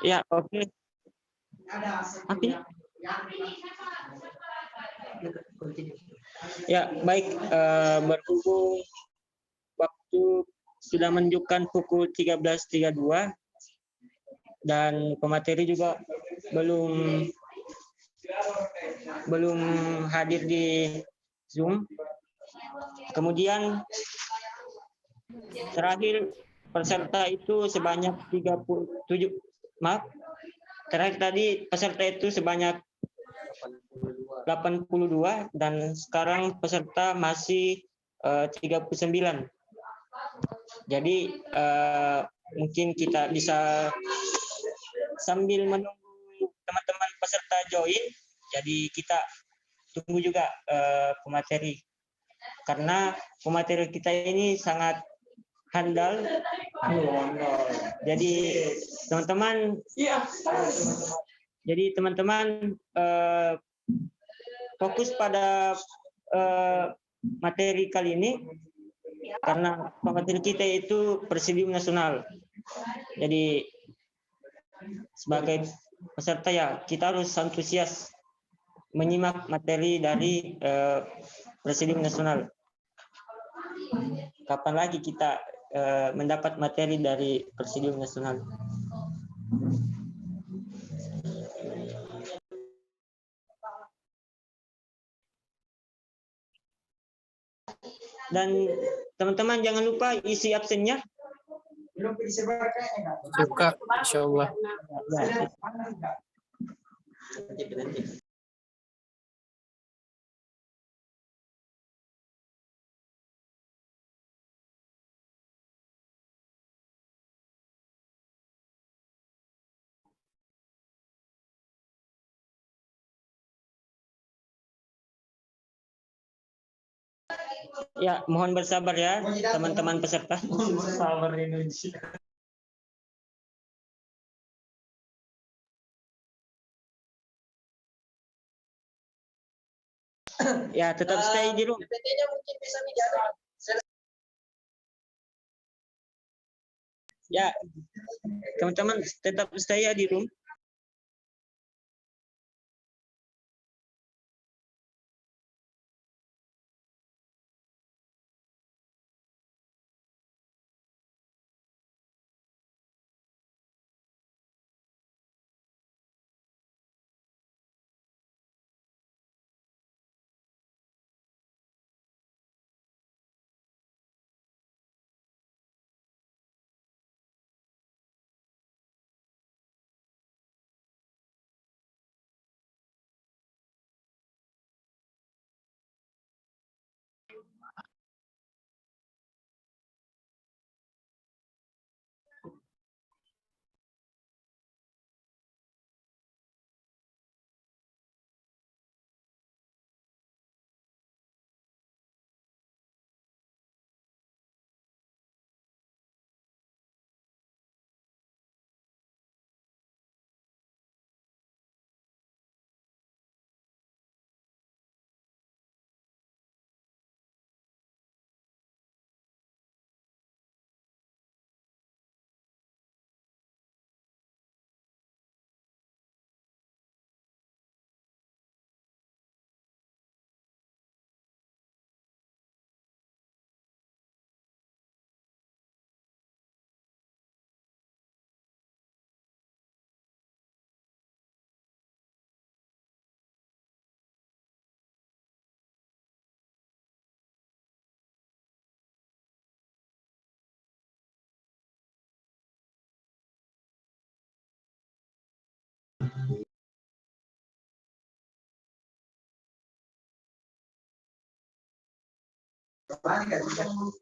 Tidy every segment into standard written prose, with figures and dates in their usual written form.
Ya, oke. Oke. Ya, baik. Berhubung waktu sudah menunjukkan pukul 13.32 dan pemateri juga belum hadir di Zoom. Kemudian terakhir peserta itu sebanyak 37. Maaf. Terakhir tadi peserta itu sebanyak 82 dan sekarang peserta masih 39. Jadi mungkin kita bisa sambil menunggu teman-teman peserta join, jadi kita tunggu juga pemateri. Karena pemateri kita ini sangat handal. Jadi teman-teman fokus pada materi kali ini karena pemateri kita itu Presidium Nasional. Jadi sebagai peserta ya kita harus antusias menyimak materi dari Presidium Nasional. Kapan lagi kita mendapat materi dari Presidium Nasional? Dan teman-teman jangan lupa isi absennya. Suka, insya Allah. Ya, mohon bersabar ya teman-teman peserta. Sabar Indonesia. Ya, tetap stay di room. PPT-nya mungkin bisa dijaga. Ya, teman-teman tetap stay ya di room.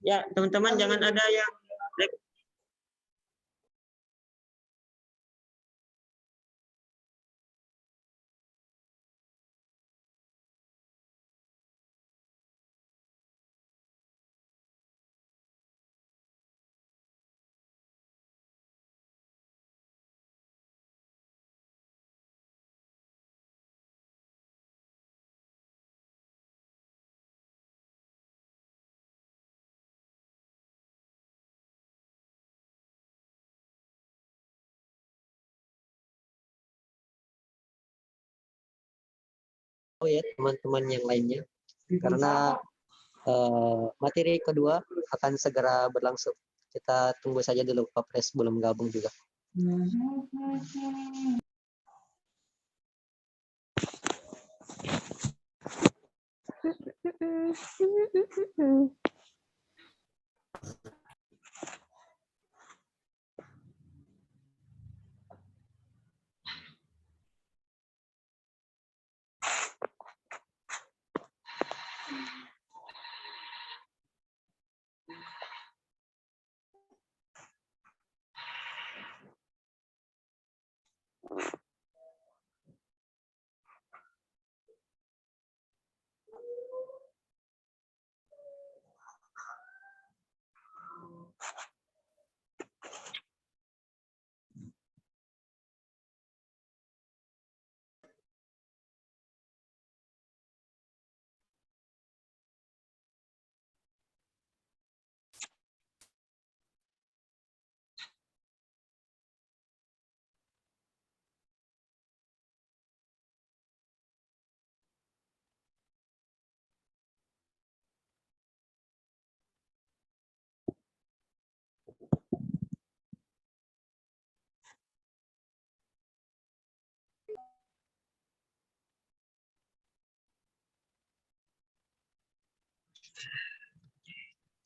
Ya, teman-teman jangan ada yang info ya teman-teman yang lainnya, karena materi kedua akan segera berlangsung. Kita tunggu saja dulu, Pak Pres belum gabung juga.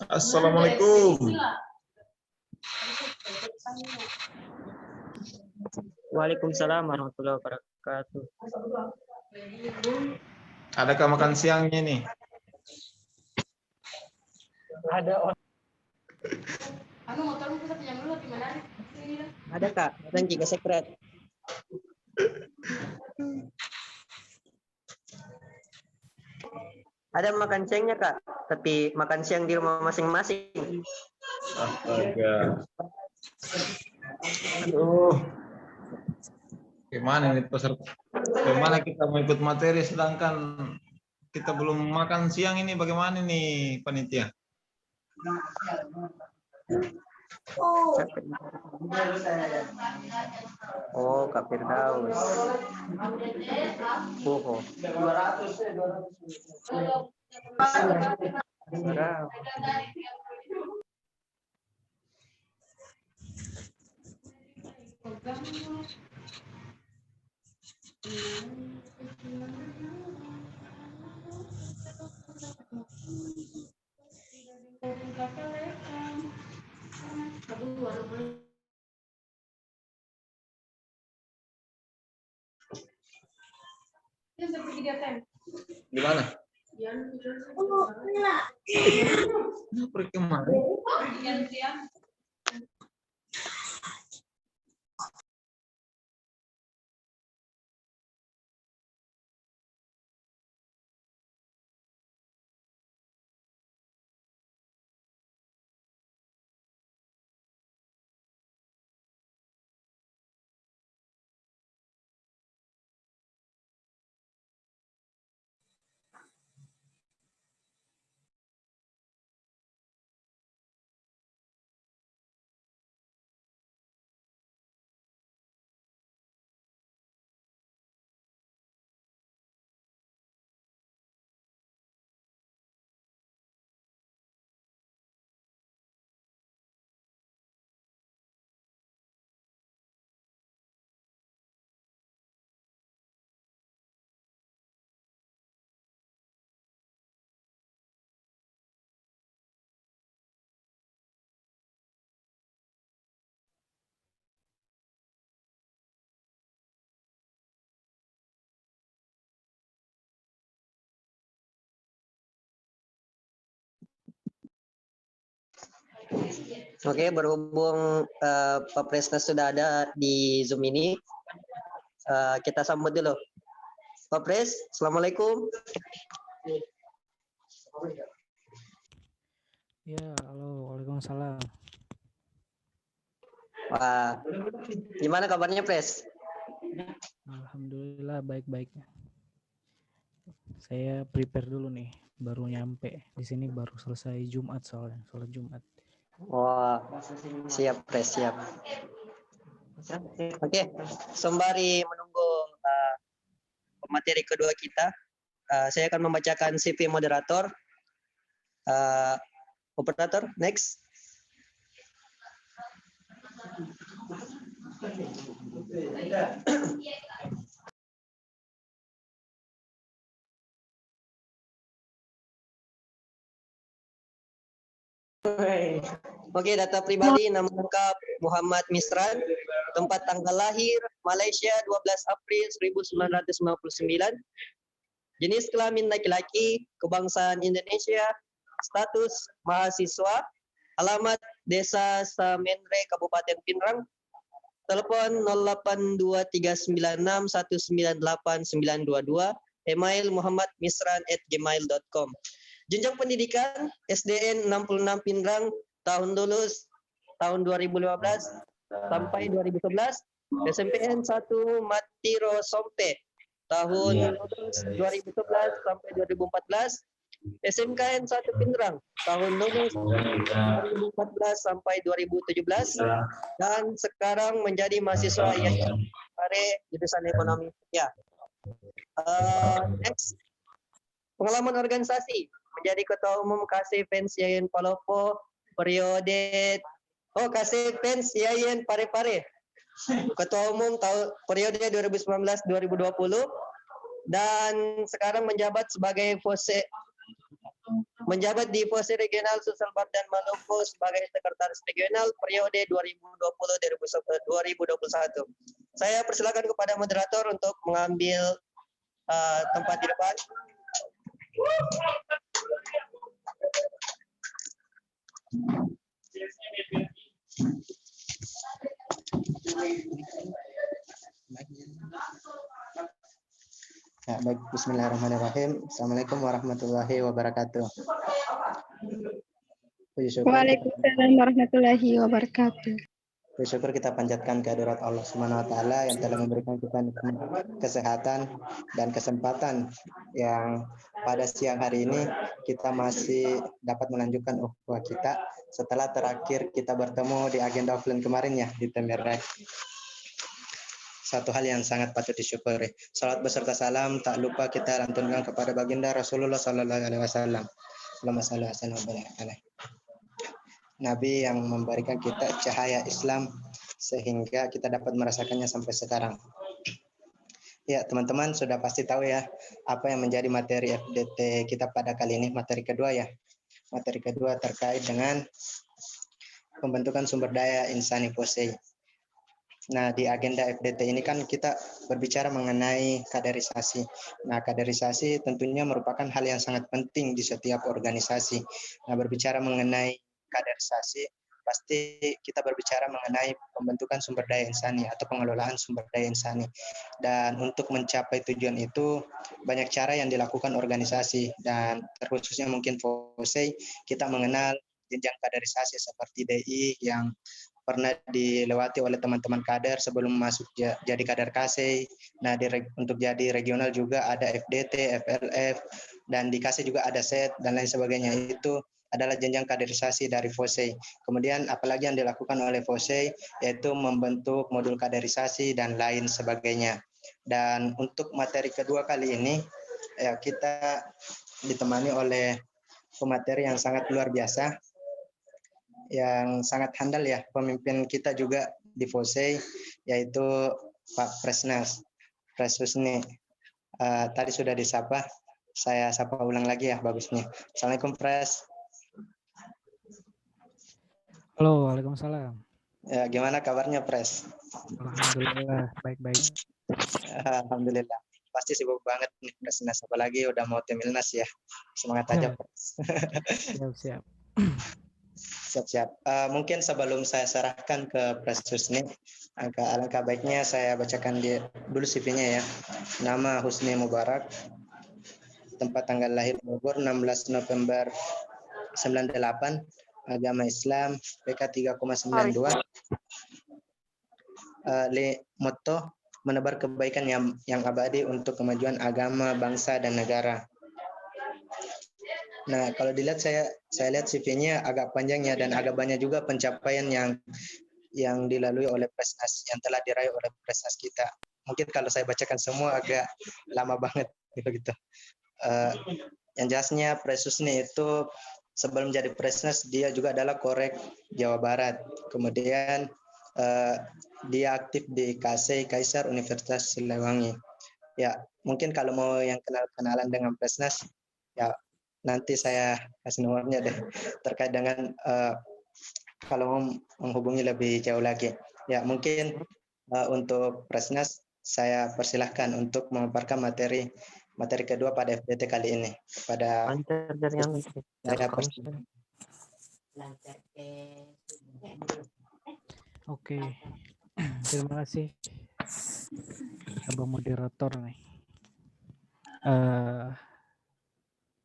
Assalamualaikum. Waalaikumsalam warahmatullahi wabarakatuh. Adakah makan siangnya nih? Ada Kak, dan juga sekret. Ada makan siangnya Kak, tapi makan siang di rumah masing-masing. Astaga. Aduh. Gimana ini peserta? Bagaimana kita mau ikut materi sedangkan kita belum makan siang ini? Bagaimana nih panitia? Oh, Kak Firdaus. Oh. Gimana? Pergi kemana? Oke, berhubung Pak Presna sudah ada di Zoom ini, kita sambut dulu. Pak Pres, Assalamualaikum. Ya, halo, waalaikumsalam. Wah, gimana kabarnya Pres? Alhamdulillah baik-baiknya. Saya prepare dulu nih, baru nyampe di sini baru selesai Jumat soalnya, sholat Jumat. Wah, siap Pres, siap. Oke, sembari menunggu materi kedua kita, saya akan membacakan CV moderator. Operator, next. Oke, data pribadi, nama lengkap Muhammad Misran, tempat tanggal lahir Malaysia 12 April 1999, jenis kelamin laki-laki, kebangsaan Indonesia, status mahasiswa, alamat Desa Samenre, Kabupaten Pinrang, telepon 082396198922, email muhammadmisran@gmail.com. Jenjang pendidikan SDN 66 Pinrang, tahun lulus tahun 2015 sampai 2011, SMPN 1 Matiro Sompe, tahun lulus 2011 sampai 2014, SMKN 1 Pinrang, tahun lulus 2014 sampai 2017, dan sekarang menjadi mahasiswa IAIN Pare, jurusan ekonomi. Ya. Next, pengalaman organisasi, menjadi ketua umum KC Fans IAIN Palopo periode KC Fans IAIN Pare-Pare, ketua umum tahun periode 2019-2020, dan sekarang menjabat sebagai di Fose Regional Sulsel Bardan Maluku sebagai sekretaris regional periode 2020-2021. Saya persilakan kepada moderator untuk mengambil tempat di depan. Ya, baik, bismillahirrahmanirrahim. Assalamualaikum warahmatullahi wabarakatuh. Puji syukur, Waalaikumsalam warahmatullahi wabarakatuh. puji syukur kita panjatkan kehadirat Allah Subhanahu wa taala yang telah memberikan kita kesehatan dan kesempatan yang pada siang hari ini kita masih dapat melanjutkan ukhuwah kita setelah terakhir kita bertemu di agenda offline kemarin ya di Temirrek. Satu hal yang sangat patut disyukuri. Salat beserta salam tak lupa kita lantunkan kepada baginda Rasulullah Sallallahu Alaihi Wasallam. Allahumma shalli ala sayyidina Nabi yang memberikan kita cahaya Islam sehingga kita dapat merasakannya sampai sekarang. Ya, teman-teman sudah pasti tahu ya apa yang menjadi materi FDT kita pada kali ini, materi kedua ya. Materi kedua terkait dengan pembentukan sumber daya insani Fose. Nah, di agenda FDT ini kan kita berbicara mengenai kaderisasi. Nah, kaderisasi tentunya merupakan hal yang sangat penting di setiap organisasi. Nah, berbicara mengenai kaderisasi, pasti kita berbicara mengenai pembentukan sumber daya insani atau pengelolaan sumber daya insani. Dan untuk mencapai tujuan itu, banyak cara yang dilakukan organisasi. Dan terkhususnya mungkin Fose, kita mengenal jenjang kaderisasi seperti DI yang pernah dilewati oleh teman-teman kader sebelum masuk jadi kader KC. Nah, untuk jadi regional juga ada FDT, FLF, dan di KC juga ada SET dan lain sebagainya. Itu adalah jenjang kaderisasi dari Fose. Kemudian apalagi yang dilakukan oleh Fose yaitu membentuk modul kaderisasi dan lain sebagainya. Dan untuk materi kedua kali ini ya kita ditemani oleh pemateri yang sangat luar biasa, yang sangat handal ya, pemimpin kita juga di Fose, yaitu Pak Presnas, Pres Husni. Tadi sudah disapa, saya sapa ulang lagi ya bagusnya. Assalamualaikum Pres. Halo, waalaikumsalam. Ya, gimana kabarnya Pres? Alhamdulillah, baik-baik. Alhamdulillah. Pasti sibuk banget nih Presnas, apalagi udah mau Timilnas ya. Semangat aja Pres. Siap-siap. Siap-siap. Mungkin sebelum saya serahkan ke Pres Husni, alangkah baiknya saya bacakan dulu CV-nya ya. Nama Husni Mubarak, tempat tanggal lahir Bogor 16 November 98, agama Islam, PK 3,92. Motto menebar kebaikan yang abadi untuk kemajuan agama, bangsa dan negara. Nah, kalau dilihat saya lihat CV-nya agak panjang ya dan agak banyak juga pencapaian yang dilalui oleh Presnas, yang telah diraih oleh Presnas kita. Mungkin kalau saya bacakan semua agak lama banget gitu. Yang jelasnya Presusni itu sebelum jadi Presnes dia juga adalah Korek Jawa Barat. Kemudian dia aktif di KSI Kaisar Universitas Siliwangi. Ya, mungkin kalau mau yang kenalan dengan Presnes, ya nanti saya kasih nomornya deh terkait dengan kalau mau menghubungi lebih jauh lagi. Ya, mungkin untuk Presnes saya persilahkan untuk memaparkan materi kedua pada FDT kali ini pada Oke, terima kasih Abang moderator nih.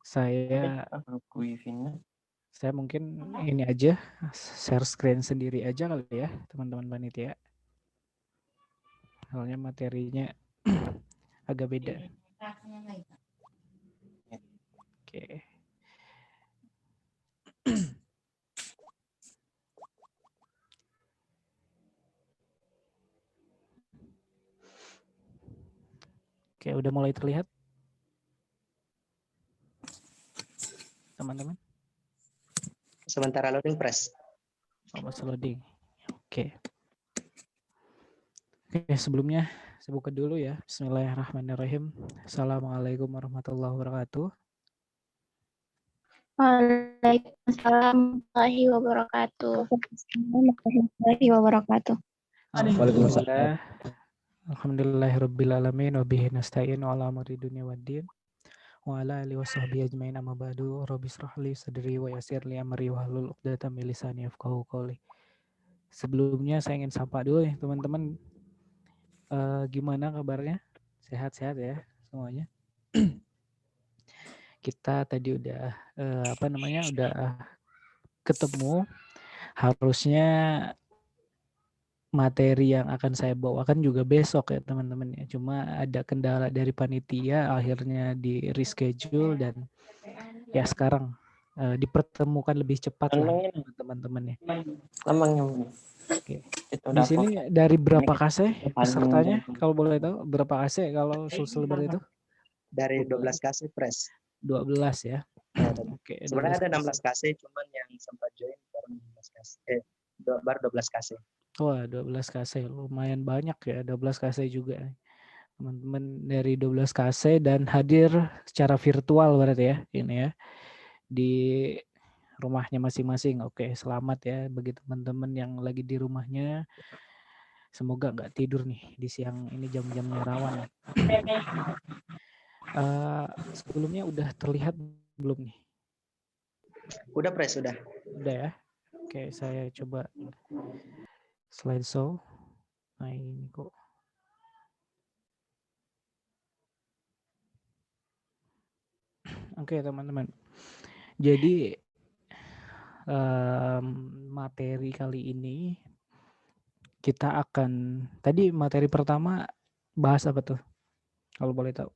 Saya mungkin ini aja share screen sendiri aja kali ya teman-teman panitia. Soalnya materinya agak beda. Oke. Oke, udah mulai terlihat teman-teman? sementara loading press. Masih loading. Oke. Oke, sebelumnya saya buka dulu ya. Bismillahirrahmanirrahim. Assalamualaikum warahmatullahi wabarakatuh. Waalaikumsalam warahmatullahi wabarakatuh. Warahmatullahi wabarakatuh. Alhamdulillah. Alhamdulillahirabbil alamin wa bihi nasta'in ala amri dunya waddin. Wa ala alihi washabbihi ajmain amma ba'du. Rabbi shrah li sadri wa yassir li amri wahlul 'uqdatam min lisani yafqahu qawli. Sebelumnya saya ingin sapa dulu ya teman-teman. Gimana kabarnya? Sehat-sehat ya semuanya. Kita tadi udah udah ketemu. Harusnya materi yang akan saya bawakan juga besok ya teman-teman ya. Cuma ada kendala dari panitia, akhirnya di reschedule dan ya sekarang dipertemukan lebih cepat lah teman-teman ya. Oke. Di sini dari berapa KC pesertanya? Kalau boleh tahu berapa KC kalau selebar itu? Dari 12 KC Pres. 12 ya. Oke. Sebenarnya ada 16 KC, cuman yang sempat join baru 12 KC. Baru 12 KC. Wah, 12 KC lumayan banyak ya, 12 KC juga. Teman-teman dari 12 KC dan hadir secara virtual berarti ya, ini ya. Di rumahnya masing-masing. Oke, selamat ya bagi teman-teman yang lagi di rumahnya. Semoga nggak tidur nih di siang ini, jam-jamnya rawan. Sebelumnya udah terlihat belum nih? Udah Pres, udah. Udah ya. Oke, saya coba slideshow. Nah ini kok. Oke teman-teman. Jadi materi kali ini kita akan, tadi materi pertama bahas apa tuh? Kalau boleh tahu.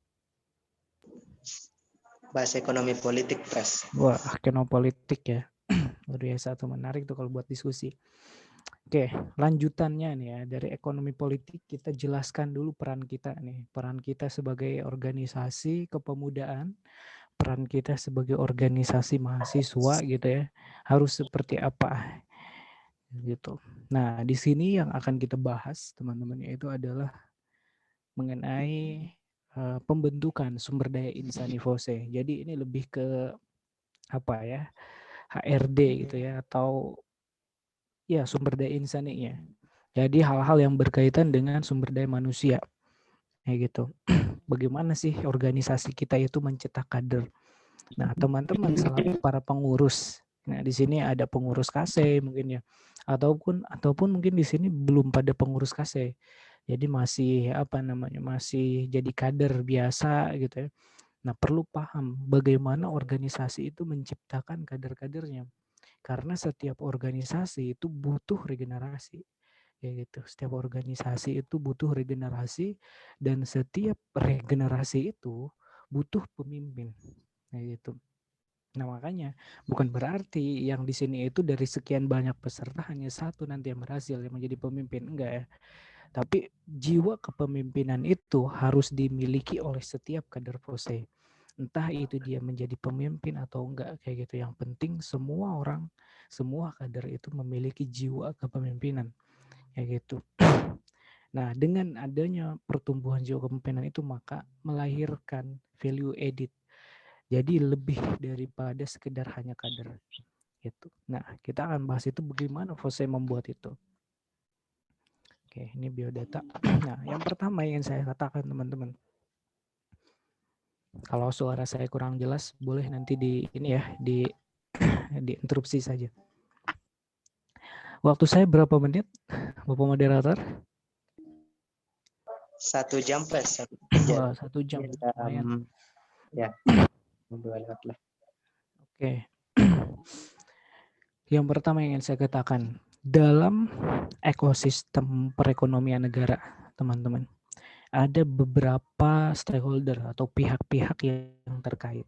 Bahas ekonomi politik Pres. Wah, ekonomi politik ya. Luar biasa tuh, menarik tuh kalau buat diskusi. Oke, lanjutannya nih ya, dari ekonomi politik kita jelaskan dulu peran kita nih. Peran kita sebagai organisasi kepemudaan, peran kita sebagai organisasi mahasiswa gitu ya, harus seperti apa gitu. Nah, di sini yang akan kita bahas teman-teman itu adalah mengenai pembentukan sumber daya insani FOSE. Jadi ini lebih ke apa ya, HRD gitu ya, atau ya sumber daya insaninya. Jadi hal-hal yang berkaitan dengan sumber daya manusia. Kayak gitu. Bagaimana sih organisasi kita itu mencetak kader? Nah, teman-teman selaku para pengurus. Nah, di sini ada pengurus KC mungkin ya. Ataupun mungkin di sini belum pada pengurus KC. Jadi masih masih jadi kader biasa gitu ya. Nah, perlu paham bagaimana organisasi itu menciptakan kader-kadernya. Karena setiap organisasi itu butuh regenerasi. Ya gitu. Setiap organisasi itu butuh regenerasi dan setiap regenerasi itu butuh pemimpin. Nah, gitu. Nah, makanya bukan berarti yang di sini itu dari sekian banyak peserta hanya satu nanti yang berhasil yang menjadi pemimpin, enggak ya. Tapi jiwa kepemimpinan itu harus dimiliki oleh setiap kader FOSE. Entah itu dia menjadi pemimpin atau enggak kayak gitu. Yang penting semua orang, semua kader itu memiliki jiwa kepemimpinan kayak gitu. Nah, dengan adanya pertumbuhan jiwa kepemimpinan itu maka melahirkan value added. Jadi lebih daripada sekedar hanya kader gitu. Nah, kita akan bahas itu bagaimana Fose membuat itu. Oke, ini biodata. Nah, yang pertama yang ingin saya katakan teman-teman. Kalau suara saya kurang jelas, boleh nanti di ini ya, diinterupsi saja. Waktu saya berapa menit, Bapak moderator? 1 jam plus 1 Wah, 1 jam. Lumayan. Ya, 2 lewat lah. Oke. Yang pertama yang ingin saya katakan, dalam ekosistem perekonomian negara, teman-teman, ada beberapa stakeholder atau pihak-pihak yang terkait,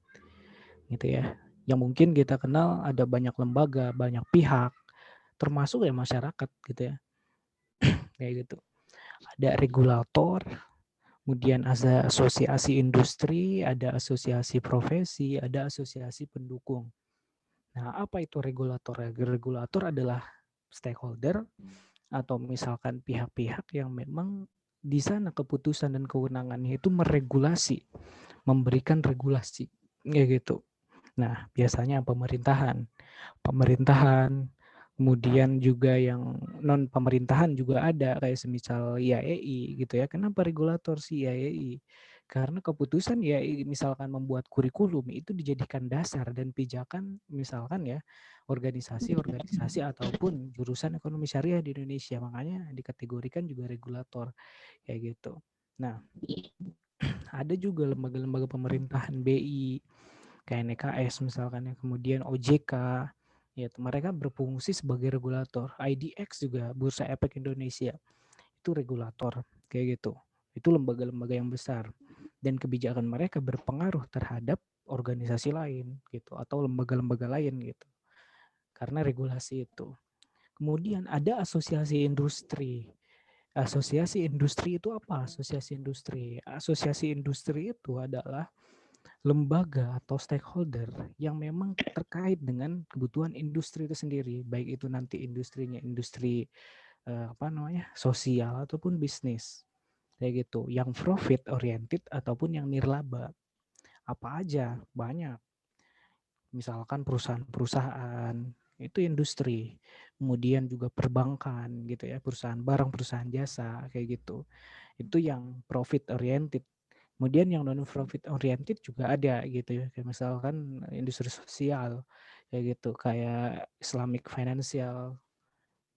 gitu ya. Yang mungkin kita kenal ada banyak lembaga, banyak pihak, termasuk ya masyarakat, gitu ya. Kayak gitu. Ada regulator, kemudian ada asosiasi industri, ada asosiasi profesi, ada asosiasi pendukung. Nah, apa itu regulator? Regulator adalah stakeholder atau misalkan pihak-pihak yang memang di sana keputusan dan kewenangannya itu meregulasi, memberikan regulasi, kayak gitu. Nah, biasanya pemerintahan, kemudian juga yang non pemerintahan juga ada kayak semisal IAEI gitu ya. Kenapa regulator si IAEI? Karena keputusan IAEI misalkan membuat kurikulum itu dijadikan dasar dan pijakan misalkan ya organisasi-organisasi ataupun jurusan ekonomi syariah di Indonesia. Makanya dikategorikan juga regulator kayak gitu. Nah, ada juga lembaga-lembaga pemerintahan BI kayak NKS misalkan ya, kemudian OJK ya, mereka berfungsi sebagai regulator. IDX juga Bursa Efek Indonesia itu regulator kayak gitu. Itu lembaga-lembaga yang besar dan kebijakan mereka berpengaruh terhadap organisasi lain gitu atau lembaga-lembaga lain gitu. Karena regulasi itu. Kemudian ada asosiasi industri. Asosiasi industri itu apa? Asosiasi industri. Asosiasi industri itu adalah lembaga atau stakeholder yang memang terkait dengan kebutuhan industri itu sendiri, baik itu nanti industrinya industri sosial ataupun bisnis kayak gitu, yang profit oriented ataupun yang nirlaba. Apa aja? Banyak. Misalkan perusahaan-perusahaan itu industri, kemudian juga perbankan gitu ya, perusahaan barang, perusahaan jasa kayak gitu. Itu yang profit oriented. Kemudian yang non profit oriented juga ada gitu ya, kayak misalkan industri sosial kayak gitu, kayak Islamic Financial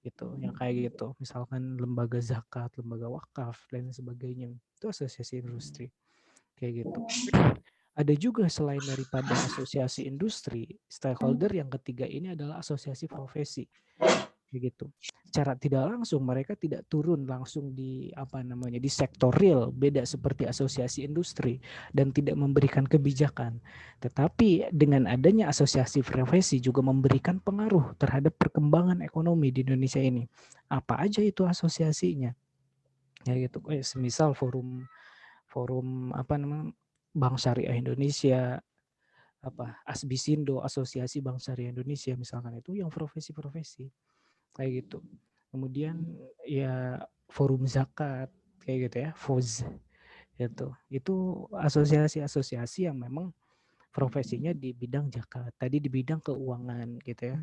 gitu, yang kayak gitu. Misalkan lembaga zakat, lembaga wakaf dan sebagainya. Itu asosiasi industri kayak gitu. Ada juga selain daripada asosiasi industri, stakeholder yang ketiga ini adalah asosiasi profesi. Begitu. Secara tidak langsung mereka tidak turun langsung di di sektor real, beda seperti asosiasi industri dan tidak memberikan kebijakan. Tetapi dengan adanya asosiasi profesi juga memberikan pengaruh terhadap perkembangan ekonomi di Indonesia ini. Apa aja itu asosiasinya? Ya gitu. Semisal forum Bank Syariah Indonesia, Asbisindo, Asosiasi Bank Syariah Indonesia misalkan, itu yang profesi-profesi kayak gitu. Kemudian ya forum zakat kayak gitu ya, FOZ gitu. Itu asosiasi-asosiasi yang memang profesinya di bidang zakat, tadi di bidang keuangan gitu ya.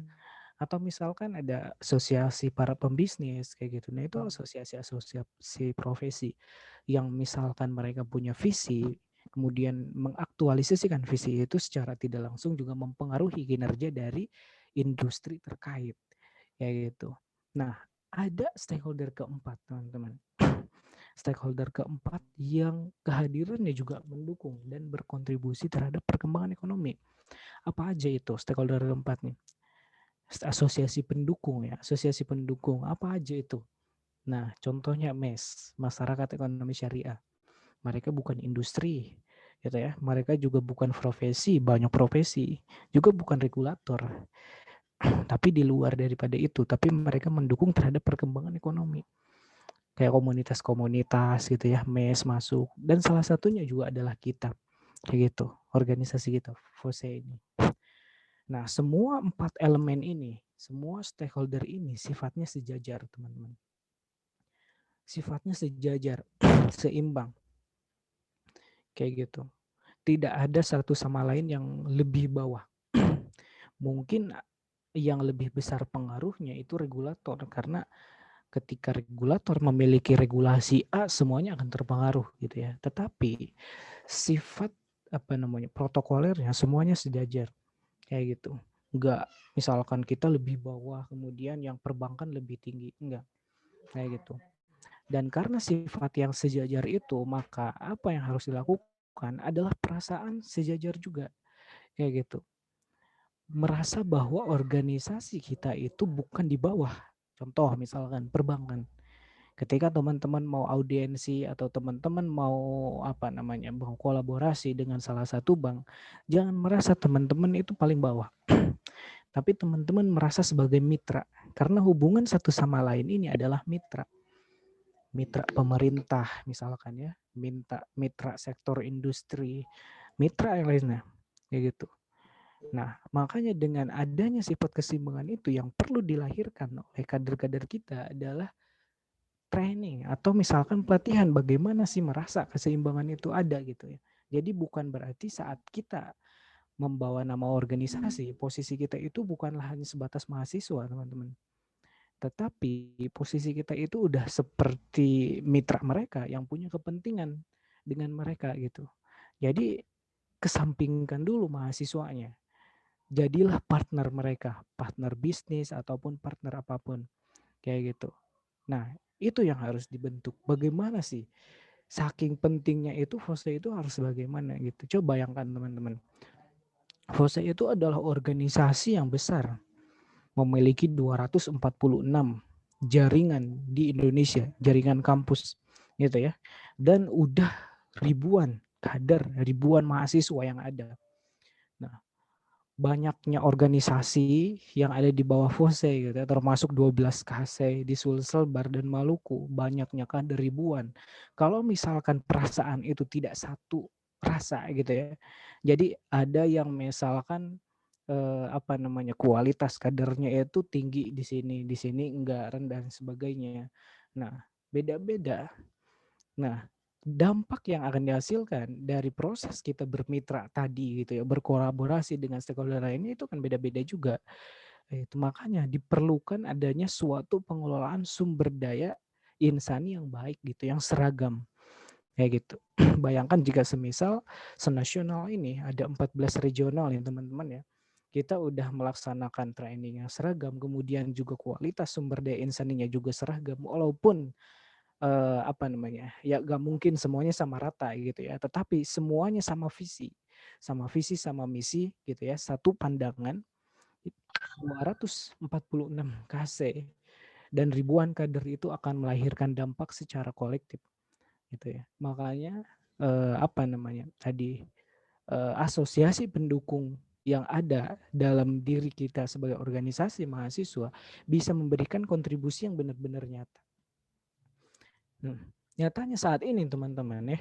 Atau misalkan ada asosiasi para pembisnis kayak gitu. Nah, itu asosiasi profesi yang misalkan mereka punya visi, kemudian mengaktualisasikan visi itu secara tidak langsung juga mempengaruhi kinerja dari industri terkait kayak gitu. Nah, ada stakeholder keempat, teman-teman. Stakeholder keempat yang kehadirannya juga mendukung dan berkontribusi terhadap perkembangan ekonomi. Apa aja itu stakeholder keempat nih? Asosiasi pendukung ya. Asosiasi pendukung apa aja itu? Nah, contohnya MES, Masyarakat Ekonomi Syariah. Mereka bukan industri, gitu ya. Mereka juga bukan profesi, banyak profesi. Juga bukan regulator. Tapi di luar daripada itu, tapi mereka mendukung terhadap perkembangan ekonomi. Kayak komunitas-komunitas gitu ya, MES masuk. Dan salah satunya juga adalah kita. Kayak gitu. organisasi kita, FOSE ini. Nah, semua 4 elemen ini, semua stakeholder ini sifatnya sejajar, teman-teman. Sifatnya sejajar, seimbang. Kayak gitu. Tidak ada satu sama lain yang lebih bawah. Mungkin yang lebih besar pengaruhnya itu regulator, karena ketika regulator memiliki regulasi A, semuanya akan terpengaruh gitu ya. Tetapi sifat protokolernya semuanya sejajar kayak gitu. Enggak misalkan kita lebih bawah kemudian yang perbankan lebih tinggi, enggak kayak gitu. Dan karena sifat yang sejajar itu, maka apa yang harus dilakukan adalah perasaan sejajar juga kayak gitu. Merasa bahwa organisasi kita itu bukan di bawah. Contoh misalkan perbankan. Ketika teman-teman mau audiensi atau teman-teman mau mau kolaborasi dengan salah satu bank, jangan merasa teman-teman itu paling bawah. Tapi teman-teman merasa sebagai mitra, karena hubungan satu sama lain ini adalah mitra. Mitra pemerintah misalkan ya, mitra sektor industri, mitra yang lainnya kayak gitu. Nah, makanya dengan adanya sifat keseimbangan itu yang perlu dilahirkan oleh kader-kader kita adalah training atau misalkan pelatihan bagaimana sih merasa keseimbangan itu ada gitu ya. Jadi bukan berarti saat kita membawa nama organisasi, posisi kita itu bukanlah hanya sebatas mahasiswa, teman-teman. Tetapi posisi kita itu udah seperti mitra mereka yang punya kepentingan dengan mereka gitu. Jadi kesampingkan dulu mahasiswanya. Jadilah partner mereka, partner bisnis ataupun partner apapun kayak gitu. Nah, itu yang harus dibentuk. Bagaimana sih? Saking pentingnya itu FOSE itu harus bagaimana gitu. Coba bayangkan teman-teman. FOSE itu adalah organisasi yang besar. Memiliki 246 jaringan di Indonesia, jaringan kampus gitu ya. Dan udah ribuan kader, ribuan mahasiswa yang ada. Nah, banyaknya organisasi yang ada di bawah FOSE gitu ya, termasuk 12 KASE di Sulsel, Bar dan Maluku, banyaknya kader ribuan. Kalau misalkan perasaan itu tidak satu rasa gitu ya. Jadi ada yang misalkan kualitas kadernya itu tinggi di sini enggak, rendah dan sebagainya. Nah, beda-beda. Nah, dampak yang akan dihasilkan dari proses kita bermitra tadi gitu ya, berkolaborasi dengan stakeholder lainnya itu kan beda-beda juga. Itu makanya diperlukan adanya suatu pengelolaan sumber daya insani yang baik gitu, yang seragam. Kayak gitu. Bayangkan jika semisal senasional ini ada 14 regional ya teman-teman ya. Kita udah melaksanakan training yang seragam, kemudian juga kualitas sumber daya insaninya juga seragam, walaupun ya gak mungkin semuanya sama rata gitu ya, tetapi semuanya sama visi sama misi gitu ya, satu pandangan. 246 KC dan ribuan kader itu akan melahirkan dampak secara kolektif gitu ya. Makanya asosiasi pendukung yang ada dalam diri kita sebagai organisasi mahasiswa bisa memberikan kontribusi yang benar-benar nyata. Nyatanya saat ini teman-teman ya,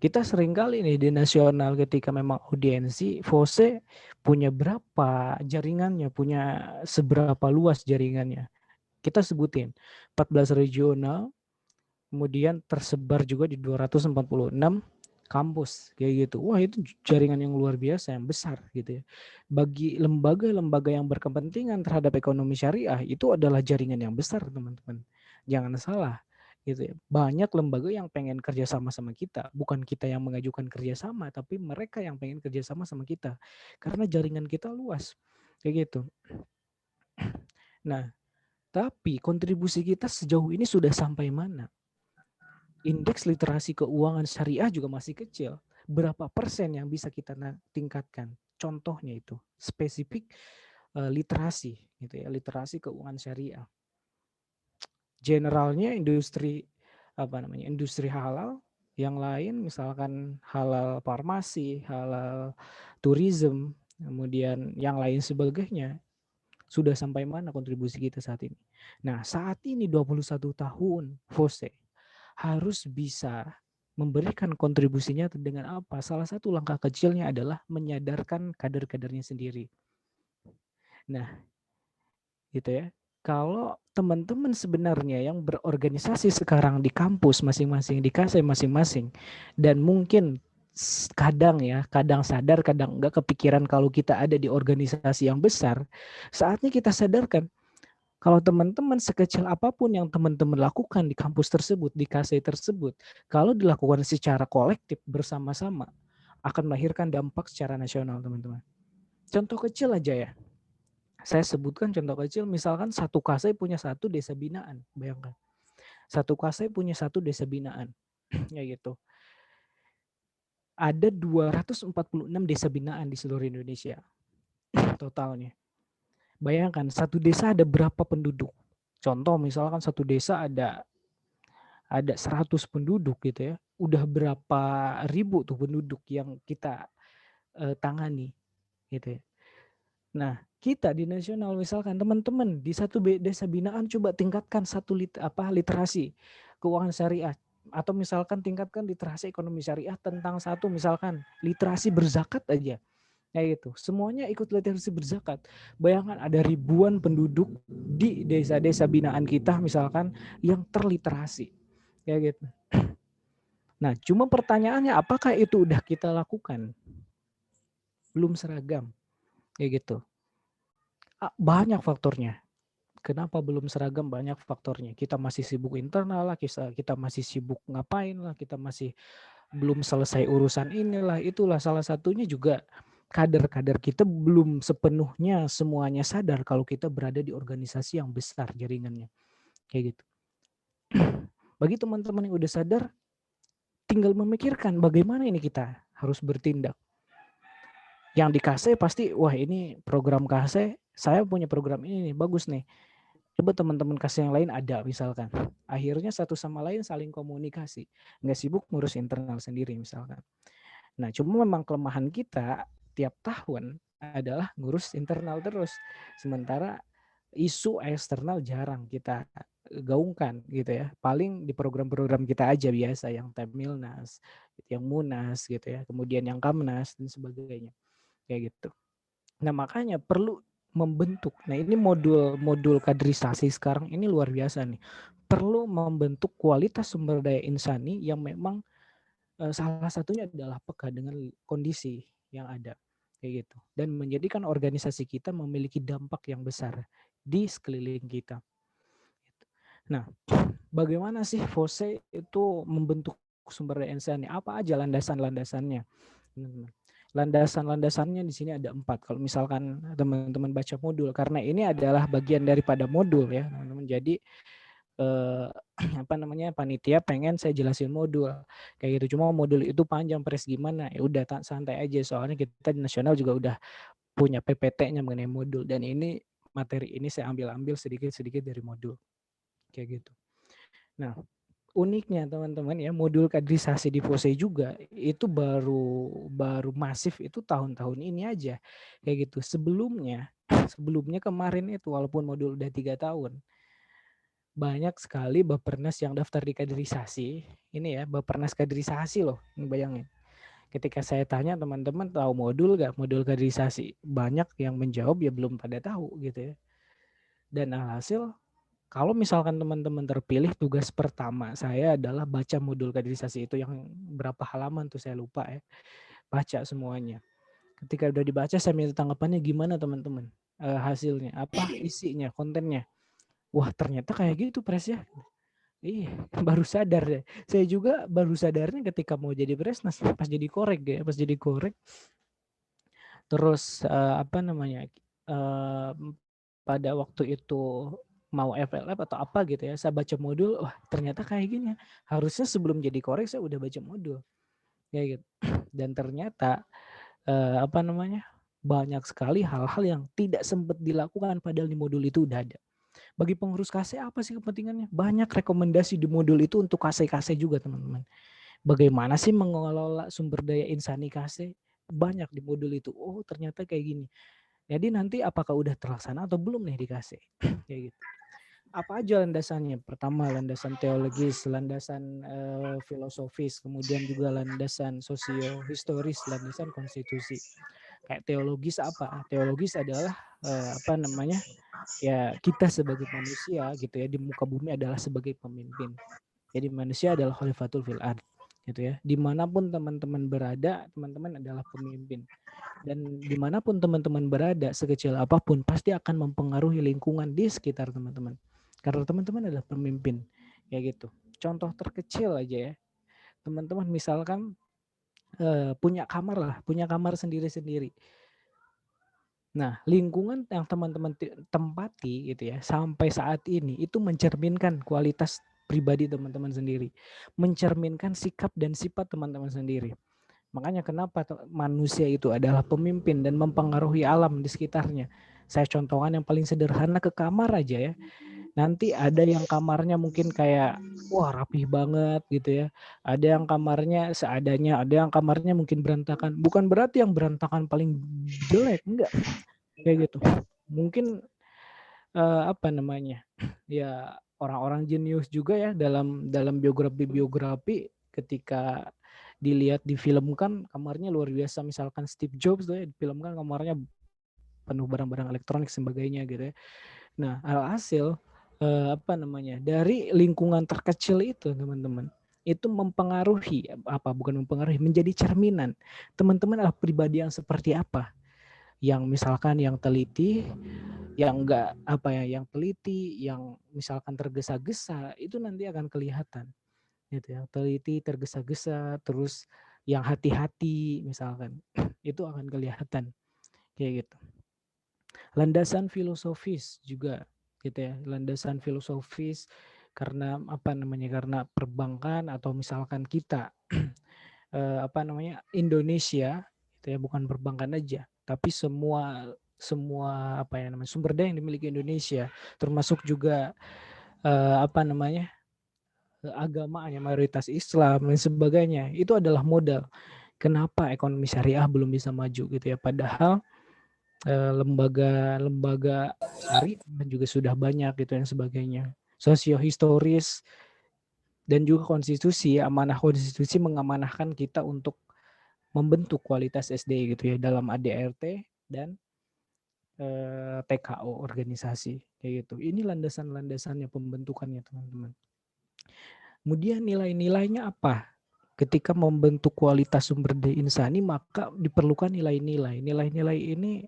kita seringkali nih di nasional ketika memang audiensi, FOSE punya berapa jaringannya, punya seberapa luas jaringannya. Kita sebutin 14 regional, kemudian tersebar juga di 246 kampus kayak gitu. Wah, itu jaringan yang luar biasa, yang besar gitu ya. Bagi lembaga-lembaga yang berkepentingan terhadap ekonomi syariah, itu adalah jaringan yang besar, teman-teman. Jangan salah gitu ya. Banyak lembaga yang pengen kerjasama sama kita, bukan kita yang mengajukan kerjasama, tapi mereka yang pengen kerjasama sama kita karena jaringan kita luas kayak gitu. Nah, tapi kontribusi kita sejauh ini sudah sampai mana? Indeks literasi keuangan syariah juga masih kecil. Berapa persen yang bisa kita tingkatkan? Contohnya itu spesifik literasi gitu ya, literasi keuangan syariah. Generalnya industri industri halal, yang lain misalkan halal farmasi, halal tourism, kemudian yang lain sebagainya. Sudah sampai mana kontribusi kita saat ini? Nah, saat ini 21 tahun FOSE harus bisa memberikan kontribusinya dengan apa? Salah satu langkah kecilnya adalah menyadarkan kader-kadernya sendiri. Nah, gitu ya. Kalau teman-teman sebenarnya yang berorganisasi sekarang di kampus masing-masing, di KASE masing-masing, dan mungkin kadang sadar, kadang enggak kepikiran kalau kita ada di organisasi yang besar, saatnya kita sadarkan kalau teman-teman sekecil apapun yang teman-teman lakukan di kampus tersebut, di KASE tersebut, kalau dilakukan secara kolektif bersama-sama, akan melahirkan dampak secara nasional, teman-teman. Contoh kecil aja ya. Saya sebutkan contoh kecil, misalkan satu KASE punya satu desa binaan, bayangkan. Satu KASE punya satu desa binaan, ya gitu. Ada 246 desa binaan di seluruh Indonesia totalnya. Bayangkan satu desa ada berapa penduduk? Contoh misalkan satu desa ada 100 penduduk gitu ya. Udah berapa ribu tuh penduduk yang kita tangani gitu ya. Nah, kita di nasional misalkan teman-teman di satu desa binaan coba tingkatkan satu literasi keuangan syariah, atau misalkan tingkatkan literasi ekonomi syariah tentang satu misalkan literasi berzakat aja. Kayak gitu. Semuanya ikut literasi berzakat. Bayangkan ada ribuan penduduk di desa-desa binaan kita misalkan yang terliterasi. Kayak gitu. Nah, cuma pertanyaannya apakah itu udah kita lakukan? Belum seragam. Kayak gitu. Banyak faktornya. Kenapa belum seragam? Banyak faktornya. Kita masih sibuk internal lah, kita masih sibuk ngapain lah, kita masih belum selesai urusan inilah, itulah. Salah satunya juga kader-kader kita belum sepenuhnya semuanya sadar kalau kita berada di organisasi yang besar jaringannya. Kayak gitu. Bagi teman-teman yang udah sadar, tinggal memikirkan bagaimana ini kita harus bertindak. Yang di KASE pasti, wah ini program KASE, saya punya program ini nih, bagus nih. Coba teman-teman KASE yang lain ada misalkan. Akhirnya satu sama lain saling komunikasi. Nggak sibuk ngurus internal sendiri misalkan. Nah, cuma memang kelemahan kita tiap tahun adalah ngurus internal terus. Sementara isu eksternal jarang kita gaungkan gitu ya. Paling di program-program kita aja biasa, yang Temilnas, yang Munas gitu ya, kemudian yang Kamnas dan sebagainya. Kayak gitu. Nah, makanya perlu membentuk. Nah, ini modul kaderisasi sekarang ini luar biasa nih. Perlu membentuk kualitas sumber daya insani yang memang salah satunya adalah peka dengan kondisi yang ada kayak gitu, dan menjadikan organisasi kita memiliki dampak yang besar di sekeliling kita. Nah, bagaimana sih FOSE itu membentuk sumber daya insani? Apa aja landasan-landasannya? Landasan-landasannya di sini ada 4. Kalau misalkan teman-teman baca modul, karena ini adalah bagian daripada modul ya, teman-teman. Jadi panitia pengen saya jelasin modul kayak gitu, cuma modul itu panjang pres gimana, ya udah santai aja, soalnya kita di nasional juga udah punya PPT-nya mengenai modul, dan ini materi ini saya ambil sedikit-sedikit dari modul kayak gitu. Nah, uniknya teman-teman ya, modul kaderisasi di FOSE juga itu baru masif itu tahun-tahun ini aja kayak gitu. Sebelumnya kemarin itu walaupun modul udah 3 tahun, banyak sekali Bapernas yang daftar di kaderisasi. Ini ya, Bapernas kaderisasi loh, bayangin. Ketika saya tanya teman-teman tahu modul gak, modul kaderisasi, banyak yang menjawab ya belum pada tahu gitu ya. Dan alhasil kalau misalkan teman-teman terpilih, tugas pertama saya adalah baca modul kaderisasi itu, yang berapa halaman tuh saya lupa ya. Baca semuanya. Ketika udah dibaca, saya minta tanggapannya gimana teman-teman, hasilnya, apa isinya, kontennya. Wah ternyata kayak gitu pres ya. Iya, baru sadar deh. Saya juga baru sadarnya ketika mau jadi presnas, pas jadi korek ya, pas jadi korek. Terus pada waktu itu mau FLF atau apa gitu ya, saya baca modul, wah ternyata kayak gini ya. Harusnya sebelum jadi korek saya udah baca modul. Ya gitu. Dan ternyata banyak sekali hal-hal yang tidak sempat dilakukan padahal di modul itu udah ada. Bagi pengurus KASE apa sih kepentingannya? Banyak rekomendasi di modul itu untuk KASE juga teman-teman. Bagaimana sih mengelola sumber daya insani KASE? Banyak di modul itu. Oh ternyata kayak gini. Jadi nanti apakah udah terlaksana atau belum nih di KASE? Kayak gitu. apa aja landasannya? Pertama landasan teologis, landasan filosofis, kemudian juga landasan sosiohistoris, landasan konstitusi. Kayak teologis apa? Teologis adalah apa namanya? Ya kita sebagai manusia gitu ya di muka bumi adalah sebagai pemimpin. Jadi manusia adalah khalifatul fil ard gitu ya. Dimanapun teman-teman berada, teman-teman adalah pemimpin. Dan dimanapun teman-teman berada, sekecil apapun pasti akan mempengaruhi lingkungan di sekitar teman-teman. Karena teman-teman adalah pemimpin, kayak gitu. Contoh terkecil aja ya, teman-teman misalkan punya kamar sendiri-sendiri. Nah, lingkungan yang teman-teman tempati gitu ya sampai saat ini itu mencerminkan kualitas pribadi teman-teman sendiri, mencerminkan sikap dan sifat teman-teman sendiri. Makanya kenapa manusia itu adalah pemimpin dan mempengaruhi alam di sekitarnya. Saya contohkan yang paling sederhana ke kamar aja ya. Nanti ada yang kamarnya mungkin kayak wah rapih banget gitu ya. Ada yang kamarnya seadanya, ada yang kamarnya mungkin berantakan. Bukan berarti yang berantakan paling jelek, enggak. Kayak gitu. Mungkin apa namanya? Ya orang-orang jenius juga ya dalam biografi ketika dilihat di film kan kamarnya luar biasa, misalkan Steve Jobs tuh ya di film kan kamarnya penuh barang-barang elektronik sebagainya gitu ya. Nah, alhasil apa namanya? Dari lingkungan terkecil itu teman-teman itu mempengaruhi bukan mempengaruhi, menjadi cerminan teman-teman adalah pribadi yang seperti apa, yang misalkan yang teliti, yang enggak yang teliti, yang misalkan tergesa-gesa itu nanti akan kelihatan gitu ya, teliti, tergesa-gesa, terus yang hati-hati misalkan itu akan kelihatan kayak gitu. Landasan filosofis juga gitu ya, landasan filosofis karena karena perbankan atau misalkan kita Indonesia gitu ya, bukan perbankan aja tapi semua sumber daya yang dimiliki Indonesia termasuk juga agamanya mayoritas Islam dan sebagainya itu adalah modal. Kenapa ekonomi syariah belum bisa maju gitu ya? Padahal lembaga-lembaga syariah juga sudah banyak gitu dan sebagainya. Sosiohistoris dan juga konstitusi, amanah konstitusi mengamanahkan kita untuk membentuk kualitas SD gitu ya dalam ADRT dan TKO organisasi kayak gitu. Ini landasan-landasannya pembentukannya teman-teman. Kemudian nilai-nilainya apa? Ketika membentuk kualitas sumber daya insani maka diperlukan nilai-nilai. Nilai-nilai ini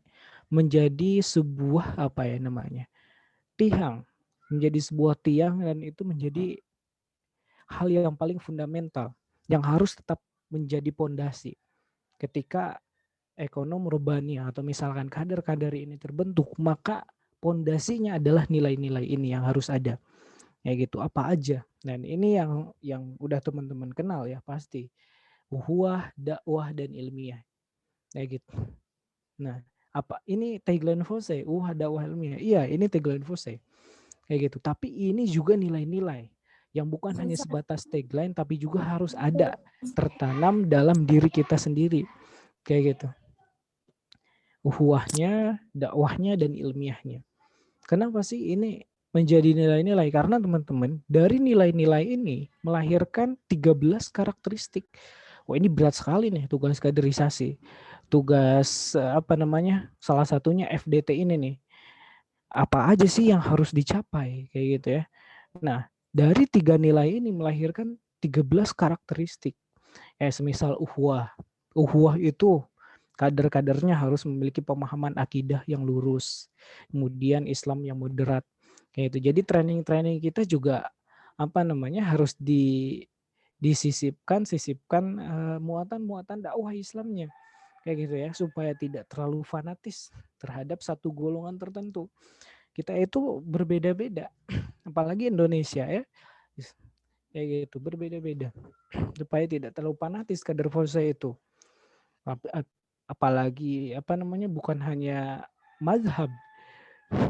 menjadi sebuah tiang, menjadi sebuah tiang dan itu menjadi hal yang paling fundamental yang harus tetap menjadi pondasi ketika ekonom urbani atau misalkan kader-kader ini terbentuk, maka pondasinya adalah nilai-nilai ini yang harus ada. Kayak gitu, apa aja. Dan ini yang udah teman-teman kenal ya pasti. Uhuwah, dakwah, dan ilmiah. Kayak gitu. Nah, apa ini tagline Fose? Uhuwah, dakwah, ilmiah. Iya, ini tagline Fose. Kayak gitu. Tapi ini juga nilai-nilai yang bukan hanya sebatas tagline tapi juga harus ada tertanam dalam diri kita sendiri. Kayak gitu. Uhuwahnya, dakwahnya, dan ilmiahnya. Kenapa sih ini menjadi nilai-nilai? Karena teman-teman, dari nilai-nilai ini melahirkan 13 karakteristik. Wah, ini berat sekali nih tugas kaderisasi. Tugas salah satunya FDT ini nih. Apa aja sih yang harus dicapai kayak gitu ya. Nah, dari 3 nilai ini melahirkan 13 karakteristik. Semisal uhuwah. Uhuwah itu kader-kadernya harus memiliki pemahaman akidah yang lurus. Kemudian Islam yang moderat. Kayak itu. Jadi training-training kita juga harus disisipkan muatan-muatan dakwah Islamnya. Kayak gitu ya, supaya tidak terlalu fanatis terhadap satu golongan tertentu. Kita itu berbeda-beda. Apalagi Indonesia ya. Kayak gitu, berbeda-beda. Supaya tidak terlalu fanatis kader Fose itu. Apalagi bukan hanya mazhab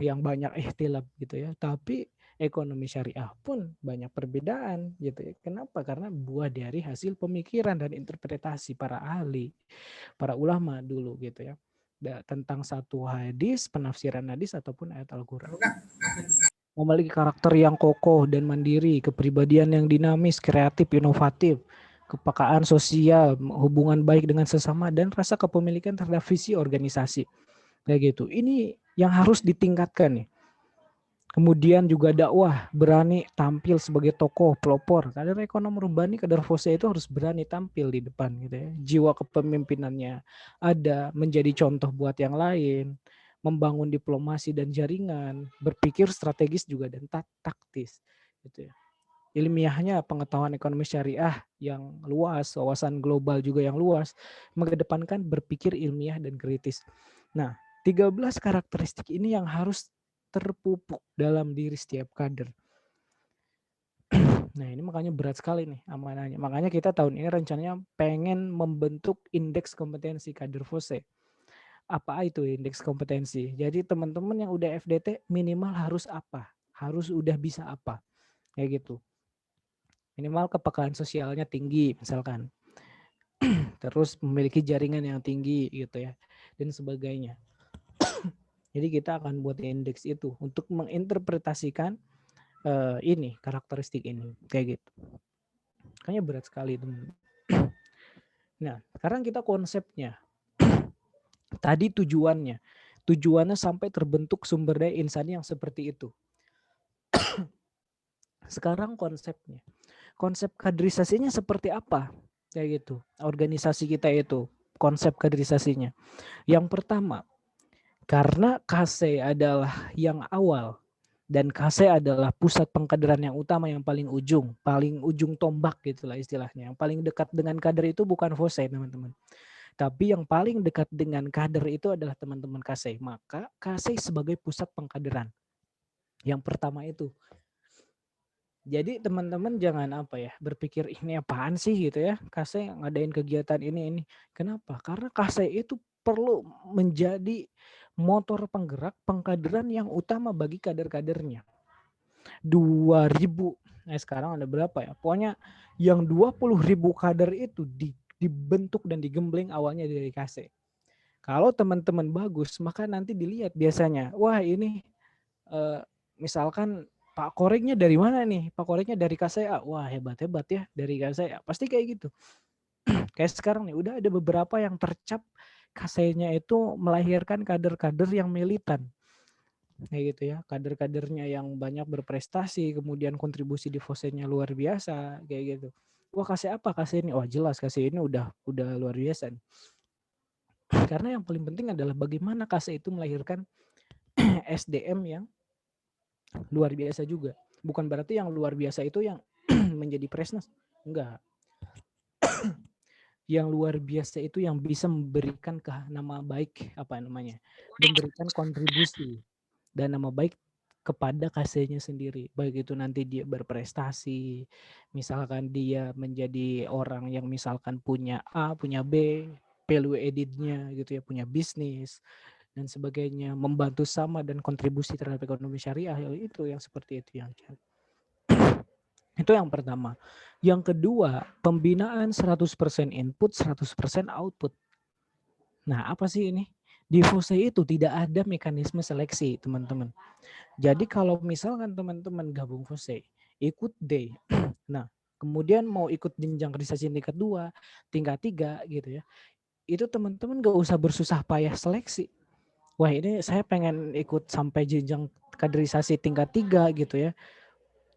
yang banyak ikhtilaf gitu ya, tapi ekonomi syariah pun banyak perbedaan gitu ya. Kenapa? Karena buah dari hasil pemikiran dan interpretasi para ahli, para ulama dulu gitu ya. Tentang satu hadis, penafsiran hadis ataupun ayat Al-Qur'an. memiliki karakter yang kokoh dan mandiri, kepribadian yang dinamis, kreatif, inovatif, kepekaan sosial, hubungan baik dengan sesama, dan rasa kepemilikan terhadap visi organisasi. Kayak gitu. Ini yang harus ditingkatkan nih. Kemudian juga dakwah, berani tampil sebagai tokoh, pelopor. Kader ekonom urbani, kader FOSE itu harus berani tampil di depan gitu ya. Jiwa kepemimpinannya ada, menjadi contoh buat yang lain, membangun diplomasi dan jaringan, berpikir strategis juga dan taktis gitu ya. Ilmiahnya pengetahuan ekonomi syariah yang luas, wawasan global juga yang luas, mengedepankan berpikir ilmiah dan kritis. Nah, 13 karakteristik ini yang harus terpupuk dalam diri setiap kader. Nah, ini makanya berat sekali nih amanahnya. Makanya kita tahun ini rencananya pengen membentuk indeks kompetensi kader FOSE. Apa itu indeks kompetensi? Jadi teman-teman yang udah FDT minimal harus apa? Harus udah bisa apa? Kayak gitu. Minimal kepekaan sosialnya tinggi misalkan. Terus memiliki jaringan yang tinggi gitu ya. Dan sebagainya. Jadi kita akan buat indeks itu untuk menginterpretasikan ini karakteristik ini kayak gitu. Kayaknya berat sekali teman. Nah, sekarang kita konsepnya. Tadi tujuannya sampai terbentuk sumber daya insani yang seperti itu. Sekarang konsepnya. Konsep kaderisasinya seperti apa? Kayak gitu. Organisasi kita itu konsep kaderisasinya. Yang pertama, karena KC adalah yang awal dan KC adalah pusat pengkaderan yang utama, yang paling ujung tombak gitulah istilahnya. Yang paling dekat dengan kader itu bukan FOSE teman-teman. Tapi yang paling dekat dengan kader itu adalah teman-teman KC. Maka KC sebagai pusat pengkaderan. Yang pertama itu. Jadi teman-teman jangan berpikir ini apaan sih gitu ya. KC ngadain kegiatan ini. Kenapa? Karena KC itu perlu menjadi motor penggerak pengkaderan yang utama bagi kader-kadernya. 2.000. Nah sekarang ada berapa ya? Pokoknya yang 20.000 kader itu dibentuk dan digembleng awalnya dari KC. Kalau teman-teman bagus, maka nanti dilihat biasanya, wah ini misalkan Pak Koreknya dari mana nih? Pak Koreknya dari KCA. Wah hebat-hebat ya dari KCA. Pasti kayak gitu. Kayak sekarang nih udah ada beberapa yang tercap KC-nya itu melahirkan kader-kader yang militan. Kayak gitu ya, kader-kadernya yang banyak berprestasi, kemudian kontribusi di FOSE-nya luar biasa, kayak gitu. Wah KC apa KC ini? Wah jelas KC ini udah luar biasa nih. Karena yang paling penting adalah bagaimana KC itu melahirkan SDM yang luar biasa juga. Bukan berarti yang luar biasa itu yang menjadi presnas. Enggak. Yang luar biasa itu yang bisa memberikan nama baik, memberikan kontribusi dan nama baik kepada KC-nya sendiri. Baik itu nanti dia berprestasi, misalkan dia menjadi orang yang misalkan punya A, punya B, value added-nya gitu ya, punya bisnis dan sebagainya, membantu sama dan kontribusi terhadap ekonomi syariah, itu yang seperti itu yang itu yang pertama. Yang kedua, pembinaan 100% input, 100% output. Nah, apa sih ini? Di FOSE itu tidak ada mekanisme seleksi, teman-teman. Jadi kalau misalkan teman-teman gabung FOSE, ikut D. Nah, kemudian mau ikut jenjang kaderisasi tingkat 2, tingkat 3 gitu ya. Itu teman-teman gak usah bersusah payah seleksi. Wah, ini saya pengen ikut sampai jenjang kaderisasi tingkat 3 gitu ya.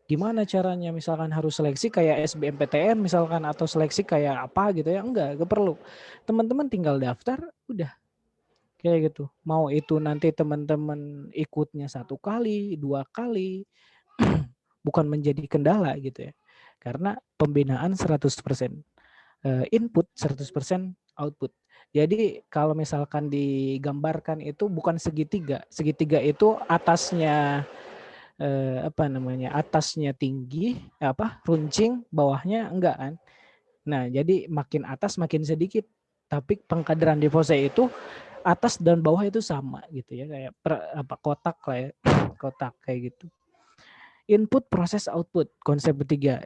Gimana caranya, misalkan harus seleksi kayak SBMPTN misalkan atau seleksi kayak apa gitu ya, enggak perlu. Teman-teman tinggal daftar udah kayak gitu. Mau itu nanti teman-teman ikutnya 1 kali 2 kali bukan menjadi kendala gitu ya, karena pembinaan 100% input, 100% output. Jadi kalau misalkan digambarkan itu bukan segitiga itu atasnya atasnya tinggi, runcing, bawahnya enggak kan. Nah, jadi makin atas makin sedikit. Tapi pengkaderan di FOSE itu atas dan bawah itu sama gitu ya, kayak kotak lah ya, kotak kayak gitu. Input, proses, output, konsep ketiga.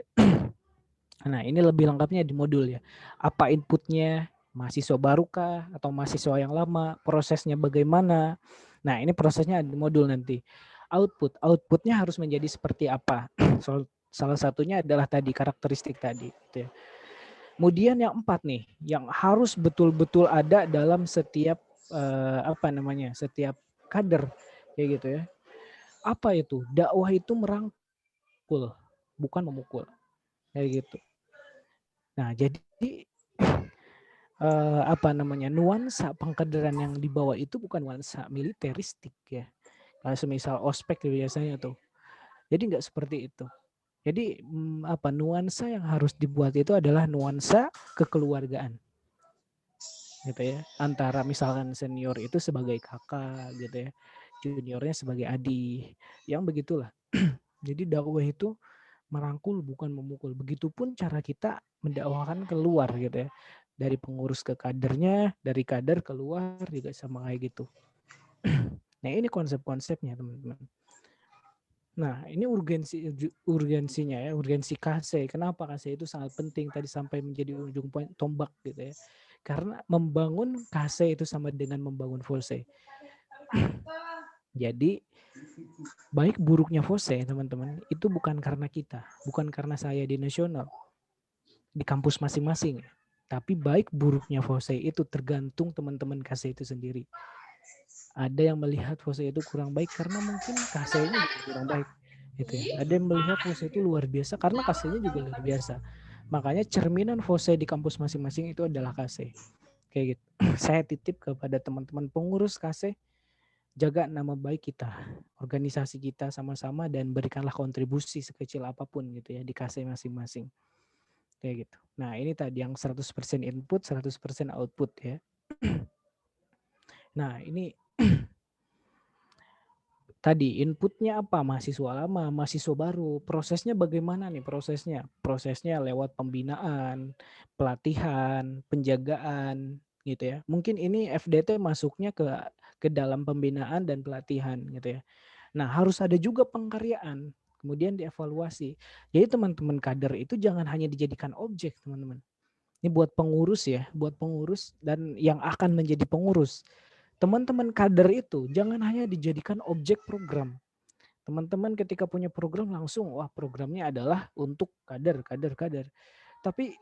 Nah, ini lebih lengkapnya di modul ya. Apa inputnya? Mahasiswa baru kah atau mahasiswa yang lama? Prosesnya bagaimana? Nah, ini prosesnya di modul nanti. Outputnya harus menjadi seperti apa? Salah satunya adalah tadi karakteristik tadi. Gitu ya. Kemudian yang 4 nih, yang harus betul-betul ada dalam setiap setiap kader, kayak gitu ya. Apa itu? Dakwah itu merangkul, bukan memukul, kayak gitu. Nah, jadi nuansa pengkaderan yang dibawa itu bukan nuansa militeristik ya. Kalau semisal ospek biasanya tuh. Jadi nggak seperti itu. Jadi nuansa yang harus dibuat itu adalah nuansa kekeluargaan. Gitu ya. Antara misalkan senior itu sebagai kakak gitu ya. Juniornya sebagai adik. Yang begitulah. Jadi dakwah itu merangkul bukan memukul. Begitupun cara kita mendakwakan keluar gitu ya. Dari pengurus ke kadernya, dari kader keluar juga sama kayak gitu. Nah, ini konsep-konsepnya teman-teman. Nah, ini urgensinya ya, urgensi KC. Kenapa KC itu sangat penting tadi sampai menjadi ujung tombak gitu ya. Karena membangun KC itu sama dengan membangun FOSE. Jadi baik buruknya FOSE teman-teman itu bukan karena kita, bukan karena saya di nasional, di kampus masing-masing. Tapi baik buruknya FOSE itu tergantung teman-teman KC itu sendiri. Ada yang melihat FOSE itu kurang baik karena mungkin KC-nya juga kurang baik. Gitu ya. Ada yang melihat FOSE itu luar biasa karena KC-nya juga luar biasa. Makanya cerminan FOSE di kampus masing-masing itu adalah KC. Kayak gitu. Saya titip kepada teman-teman pengurus KC, jaga nama baik kita, organisasi kita sama-sama dan berikanlah kontribusi sekecil apapun gitu ya di KC masing-masing. Kayak gitu. Nah, ini tadi yang 100% input, 100% output ya. Nah, ini tadi inputnya apa? Mahasiswa lama, mahasiswa baru. Prosesnya bagaimana nih prosesnya? Prosesnya lewat pembinaan, pelatihan, penjagaan gitu ya. Mungkin ini FDT masuknya ke dalam pembinaan dan pelatihan gitu ya. Nah, harus ada juga pengkaryaan, kemudian dievaluasi. Jadi teman-teman kader itu jangan hanya dijadikan objek, teman-teman. Ini buat pengurus ya, buat pengurus dan yang akan menjadi pengurus. Teman-teman kader itu jangan hanya dijadikan objek program. Teman-teman ketika punya program langsung, wah programnya adalah untuk kader. Tapi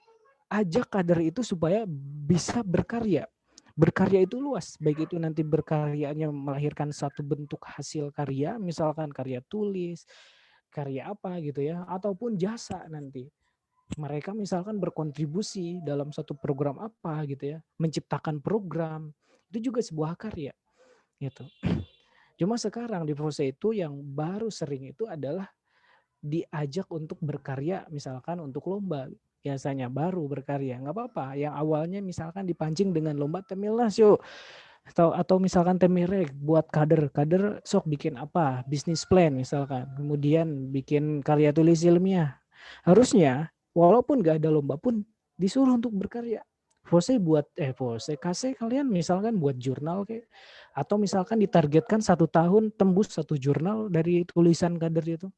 ajak kader itu supaya bisa berkarya. Berkarya itu luas, baik itu nanti berkaryanya melahirkan satu bentuk hasil karya, misalkan karya tulis, karya apa gitu ya, ataupun jasa nanti. Mereka misalkan berkontribusi dalam satu program apa gitu ya, menciptakan program, itu juga sebuah karya gitu. Cuma sekarang di FOSE itu yang baru sering itu adalah diajak untuk berkarya misalkan untuk lomba. Biasanya baru berkarya, nggak apa-apa. Yang awalnya misalkan dipancing dengan lomba Temilnas yuk. Atau misalkan Temirek buat kader sok bikin apa? Bisnis plan misalkan. Kemudian bikin karya tulis ilmiah. Harusnya walaupun nggak ada lomba pun disuruh untuk berkarya. FOSE KC kalian misalkan buat jurnal kayak, atau misalkan ditargetkan 1 tahun tembus 1 jurnal dari tulisan kader itu.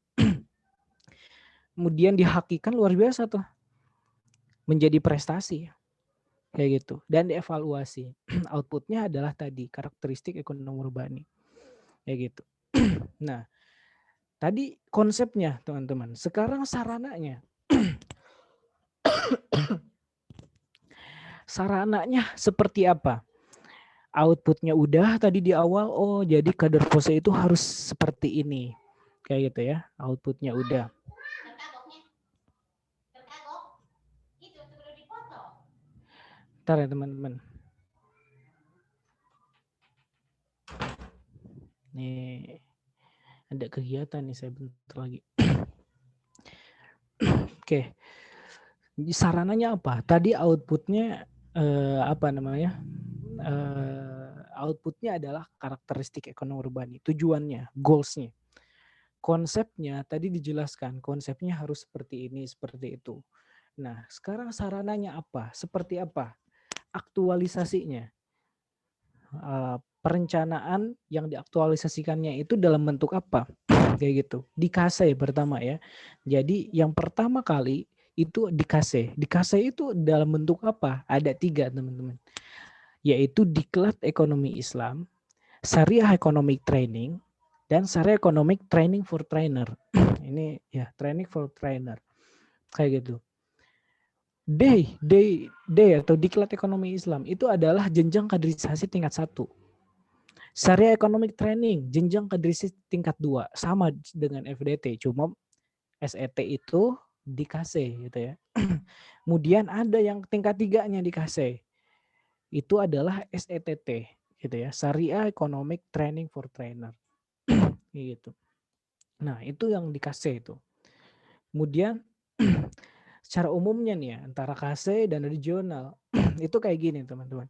Kemudian dihakikan luar biasa tuh. Menjadi prestasi. Kayak gitu. Dan dievaluasi. Outputnya adalah tadi karakteristik ekonomi urbani. Kayak gitu. Nah, tadi konsepnya teman-teman. Sekarang sarananya. Sarananya seperti apa? Outputnya udah tadi di awal, oh jadi kader FOSE itu harus seperti ini. Kayak gitu ya, outputnya udah. Bentar ya teman-teman. Nih, ada kegiatan nih saya bentar lagi. Oke. Sarananya apa? Tadi outputnya outputnya adalah karakteristik ekonomi urbani. Tujuannya, goalsnya. Konsepnya tadi dijelaskan. Konsepnya harus seperti ini, seperti itu. Nah, sekarang sarananya apa? Seperti apa? Aktualisasinya. Perencanaan yang diaktualisasikannya itu dalam bentuk apa? Kayak gitu. Di KC pertama ya. Jadi yang pertama kali itu di KC. Di KC itu dalam bentuk apa? Ada 3 teman-teman. Yaitu Diklat Ekonomi Islam, Syariah Economic Training, dan Syariah Economic Training for Trainer. Ini ya, training for trainer. Kayak gitu. D atau Diklat Ekonomi Islam itu adalah jenjang kaderisasi tingkat 1. Syariah Economic Training jenjang kaderisasi tingkat 2, sama dengan FDT, cuma SET itu di KC gitu ya. Kemudian ada yang tingkat 3-nya di KC. Itu adalah SETT gitu ya, Syariah Economic Training for Trainer. Gitu. Nah, itu yang di KC itu. Kemudian secara umumnya nih ya, antara KC dan regional itu kayak gini teman-teman.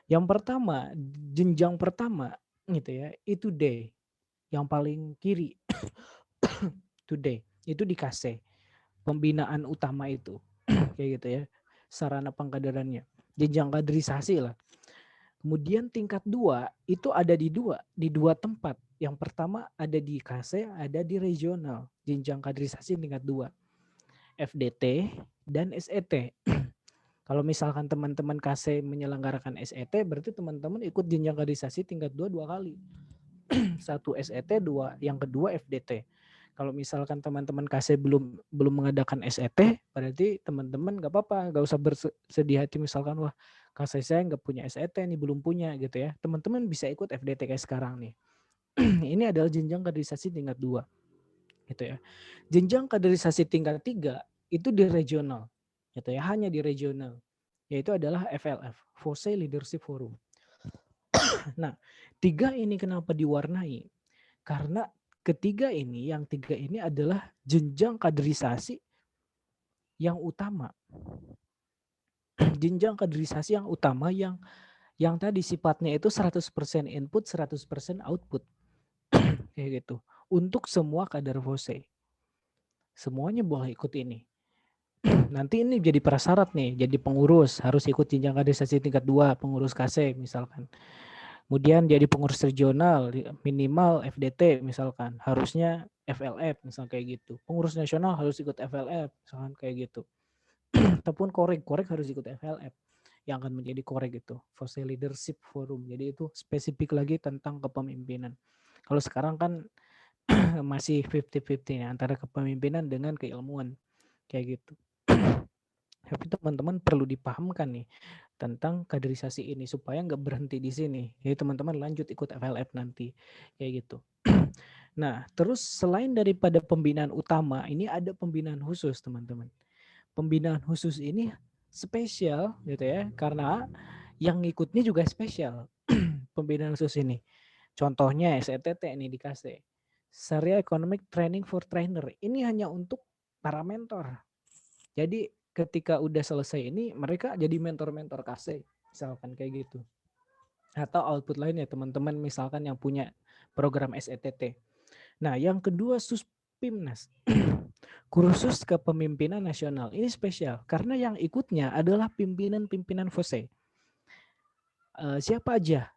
Yang pertama, jenjang pertama gitu ya, itu D. Yang paling kiri itu D. Itu di KC. Pembinaan utama itu. Kayak gitu ya. Sarana pengkaderannya. Jenjang kaderisasi lah. Kemudian tingkat 2 itu ada di dua tempat. Yang pertama ada di KC, ada di regional. Jenjang kaderisasi tingkat 2. FDT dan SET. Kalau misalkan teman-teman KC menyelenggarakan SET, berarti teman-teman ikut jenjang kaderisasi tingkat 2 kali. 1 SET, 2 yang kedua FDT. Kalau misalkan teman-teman KC belum mengadakan SET, berarti teman-teman nggak apa-apa, nggak usah bersedih hati misalkan wah KC saya nggak punya SET nih, belum punya gitu ya. Teman-teman bisa ikut FDT kayak sekarang nih. Ini adalah jenjang kaderisasi tingkat 2 gitu ya. Jenjang kaderisasi tingkat 3 itu di regional gitu ya, hanya di regional, yaitu adalah FLF, Fosse Leadership Forum. Nah, 3 ini kenapa diwarnai? Karena yang tiga ini adalah jenjang kaderisasi yang utama. Jenjang kaderisasi yang utama yang tadi sifatnya itu 100% input, 100% output. Kayak gitu. Untuk semua kader Fosse. Semuanya boleh ikut ini. Nanti ini jadi prasyarat nih, jadi pengurus harus ikut jenjang kaderisasi tingkat 2, pengurus KC misalkan. Kemudian jadi pengurus regional minimal FDT misalkan, harusnya FLF misalkan kayak gitu. Pengurus nasional harus ikut FLF misalkan kayak gitu. Ataupun korek harus ikut FLF yang akan menjadi korek itu, Fosse Leadership Forum. Jadi itu spesifik lagi tentang kepemimpinan. Kalau sekarang kan masih 50-50 ya, antara kepemimpinan dengan keilmuan kayak gitu. Tapi teman-teman perlu dipahamkan nih tentang kaderisasi ini supaya nggak berhenti di sini. Jadi teman-teman lanjut ikut FLF nanti kayak gitu. Nah, terus selain daripada pembinaan utama, ini ada pembinaan khusus teman-teman. Pembinaan khusus ini spesial gitu ya, karena yang ikutnya juga spesial. Pembinaan khusus ini. Contohnya SETT ini dikasih. Syariah Economic Training for Trainer. Ini hanya untuk para mentor. Jadi ketika udah selesai ini, mereka jadi mentor-mentor KC, misalkan kayak gitu. Atau output lainnya teman-teman misalkan yang punya program SETT. Nah, yang kedua Suspimnas. Kursus Kepemimpinan Nasional. Ini spesial karena yang ikutnya adalah pimpinan-pimpinan Fosse. Siapa aja?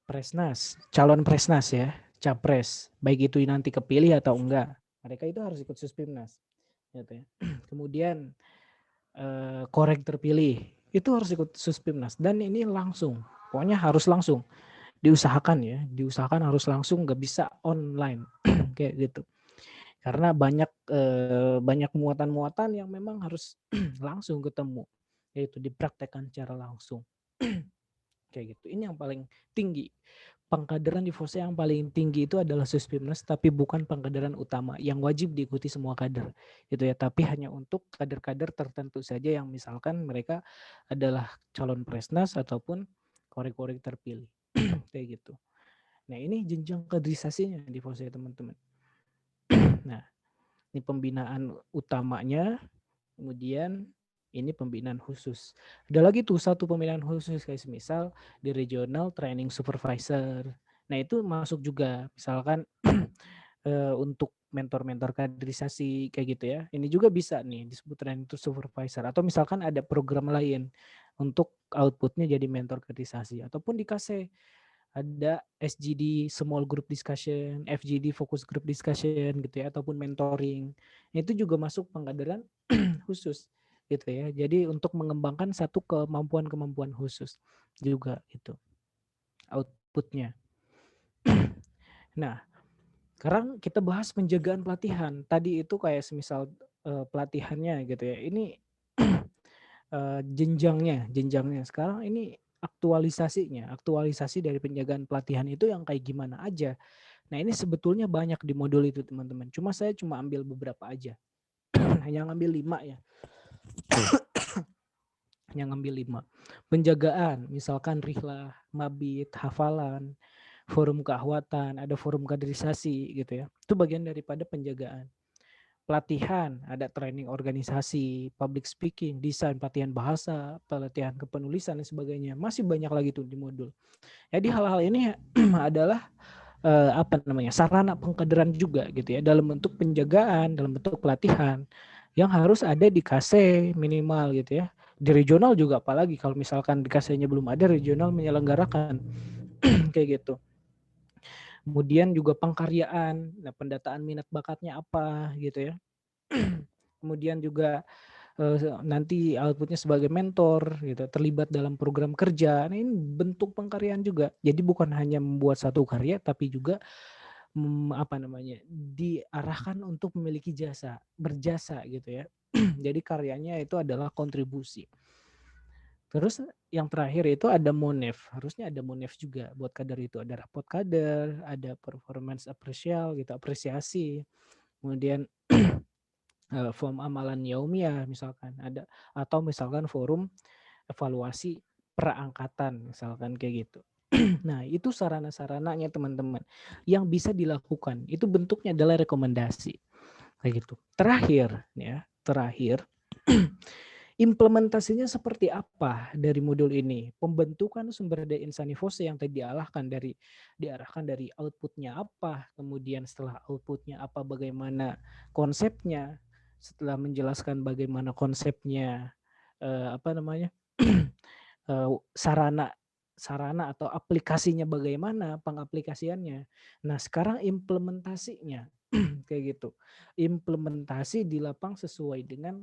Presnas, calon Presnas ya, capres, baik itu nanti kepilih atau enggak. Mereka itu harus ikut Suspimnas. Gitu ya. Kemudian korek terpilih itu harus ikut Suspimnas dan ini langsung, pokoknya harus langsung diusahakan harus langsung, nggak bisa online kayak gitu karena banyak muatan-muatan yang memang harus langsung ketemu, yaitu dipraktekkan secara langsung kayak gitu. Ini yang paling tinggi. Pengkaderan di Fosse yang paling tinggi itu adalah Suspimnas, tapi bukan pengkaderan utama yang wajib diikuti semua kader, gitu ya. Tapi hanya untuk kader-kader tertentu saja yang misalkan mereka adalah calon Presnas ataupun korek-korek terpilih, kayak gitu. Nah ini jenjang kaderisasinya di Fosse teman-teman. Nah ini pembinaan utamanya, kemudian ini pembinaan khusus. Ada lagi tuh satu pembinaan khusus kayak misal di regional training supervisor. Nah itu masuk juga misalkan untuk mentor-mentor kaderisasi kayak gitu ya. Ini juga bisa nih disebut training supervisor. Atau misalkan ada program lain untuk outputnya jadi mentor kaderisasi. Ataupun dikasih ada SGD small group discussion, FGD focus group discussion gitu ya. Ataupun mentoring. Itu juga masuk pengkaderan khusus gitu ya. Jadi untuk mengembangkan satu kemampuan khusus juga itu outputnya. Nah, Sekarang kita bahas penjagaan pelatihan. Tadi itu kayak semisal pelatihannya gitu ya. Ini jenjangnya. Sekarang ini aktualisasi dari penjagaan pelatihan itu yang kayak gimana aja. Nah, ini sebetulnya banyak di modul itu, teman-teman. Saya cuma ambil beberapa aja. Hanya ngambil 5 ya. Hanya ngambil 5. Penjagaan, misalkan rihlah, mabit, hafalan, forum keahwatan, ada forum kaderisasi gitu ya. Itu bagian daripada penjagaan. Pelatihan, ada training organisasi, public speaking, desain, pelatihan bahasa, pelatihan kepenulisan dan sebagainya. Masih banyak lagi tuh di modul. Jadi hal-hal ini adalah sarana pengkaderan juga gitu ya, dalam bentuk penjagaan, dalam bentuk pelatihan yang harus ada di KC minimal gitu ya. Di regional juga apalagi kalau misalkan di KC-nya belum ada, regional menyelenggarakan kayak gitu. Kemudian juga pengkaryaan, nah pendataan minat bakatnya apa gitu ya. Kemudian juga nanti outputnya sebagai mentor gitu, terlibat dalam program kerja. Nah, ini bentuk pengkaryaan juga. Jadi bukan hanya membuat satu karya tapi juga diarahkan untuk memiliki jasa, berjasa gitu ya. Jadi karyanya itu adalah kontribusi. Terus yang terakhir itu ada monef. Harusnya ada monef juga buat kader itu. Ada rapot kader, ada performance apresial gitu, apresiasi. Kemudian form amalan yaumiyah misalkan ada, atau misalkan forum evaluasi perangkatan misalkan kayak gitu. Nah, itu sarana-sarananya teman-teman yang bisa dilakukan. Itu bentuknya adalah rekomendasi. Kayak gitu. Terakhir implementasinya seperti apa dari modul ini? Pembentukan sumber daya insani FOSE yang tadi diarahkan dari outputnya apa, kemudian setelah outputnya apa, bagaimana konsepnya, setelah menjelaskan bagaimana konsepnya, sarana atau aplikasinya bagaimana, pengaplikasiannya. Nah, sekarang implementasinya kayak gitu. Implementasi di lapang sesuai dengan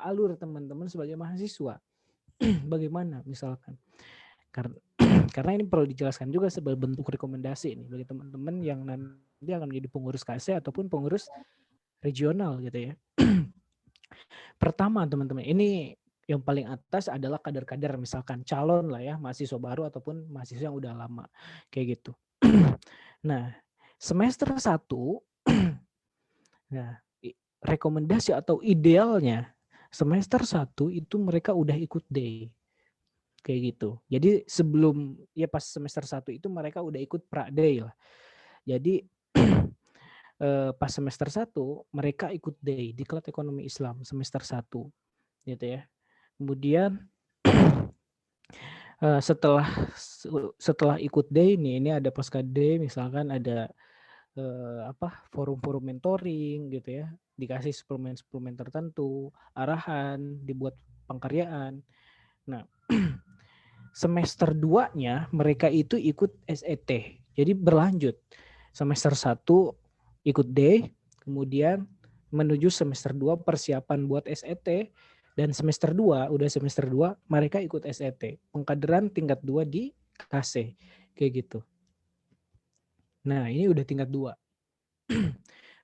alur teman-teman sebagai mahasiswa. Bagaimana misalkan? Karena ini perlu dijelaskan juga sebagai bentuk rekomendasi nih bagi teman-teman yang nanti akan menjadi pengurus KC ataupun pengurus regional gitu ya. Pertama teman-teman, ini yang paling atas adalah kader-kader misalkan calon lah ya, mahasiswa baru ataupun mahasiswa yang udah lama kayak gitu. Nah, semester 1 nah, rekomendasi atau idealnya semester 1 itu mereka udah ikut day. Kayak gitu. Jadi sebelum ya pas semester 1 itu mereka udah ikut pra-day lah. Jadi pas semester 1 mereka ikut day Diklat Ekonomi Islam semester 1 gitu ya. Kemudian setelah ikut day ini ada pasca day misalkan ada forum-forum mentoring gitu ya, dikasih suplemen tertentu, arahan, dibuat pengkaryaan. Nah, semester 2-nya mereka itu ikut SET. Jadi berlanjut. Semester 1 ikut D, kemudian menuju semester 2 persiapan buat SET, dan semester 2 mereka ikut SET. Pengkaderan tingkat 2 di KC. Kayak gitu. Nah, ini udah tingkat 2.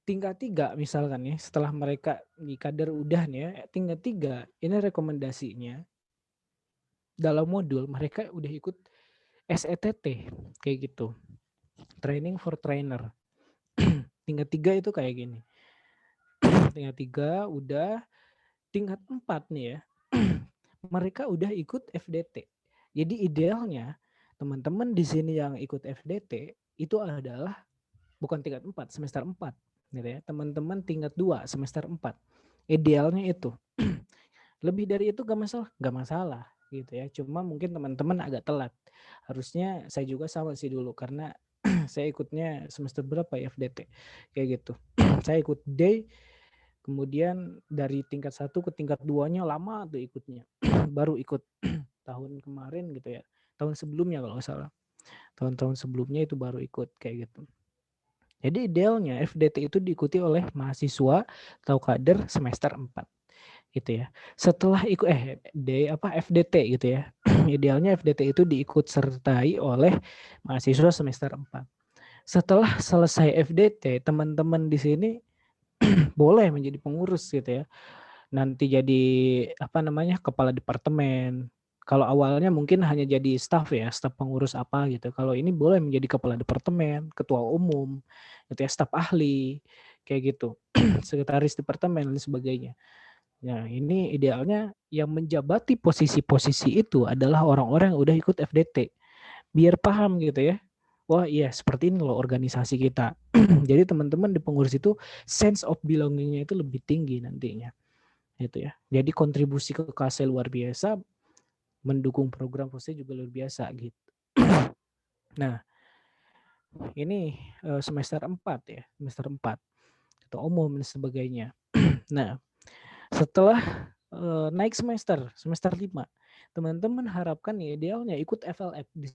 Tingkat 3 misalkan ya, setelah mereka di kader udah nih ya, tingkat 3 ini rekomendasinya dalam modul mereka udah ikut SETT kayak gitu. Training for trainer. Tingkat 3 itu kayak gini. Tingkat 3 udah, tingkat 4 nih ya. Mereka udah ikut FDT. Jadi idealnya teman-teman di sini yang ikut FDT itu adalah bukan tingkat 4, semester 4 gitu ya. Teman-teman tingkat 2, semester 4. Idealnya itu. Lebih dari itu gak masalah gitu ya. Cuma mungkin teman-teman agak telat. Harusnya saya juga sama sih dulu karena saya ikutnya semester berapa ya FDT kayak gitu. Saya ikut D, kemudian dari tingkat 1 ke tingkat 2-nya lama tuh ikutnya. Baru ikut tahun kemarin gitu ya. Tahun sebelumnya kalau nggak salah. Tahun-tahun sebelumnya itu baru ikut kayak gitu. Jadi idealnya FDT itu diikuti oleh mahasiswa atau kader semester 4 gitu ya. Setelah ikut FDT gitu ya. Idealnya FDT itu diikut sertai oleh mahasiswa semester 4. setelah selesai FDT, teman-teman di sini boleh menjadi pengurus gitu ya. Nanti jadi kepala departemen. Kalau awalnya mungkin hanya jadi staf ya, staf pengurus apa gitu. Kalau ini boleh menjadi kepala departemen, ketua umum, gitu ya, staf ahli, kayak gitu, sekretaris departemen dan sebagainya. Nah, ini idealnya yang menjabati posisi-posisi itu adalah orang-orang yang udah ikut FDT. Biar paham gitu ya. Wah iya, seperti ini loh organisasi kita. Jadi teman-teman di pengurus itu sense of belonging-nya itu lebih tinggi nantinya. Gitu ya. Jadi kontribusi ke KASE luar biasa, mendukung program FOSE juga luar biasa gitu. Nah, ini semester 4 ya, semester 4. Ketua umum dan sebagainya. Nah, setelah naik semester 5, teman-teman harapkan ya idealnya ikut FLF di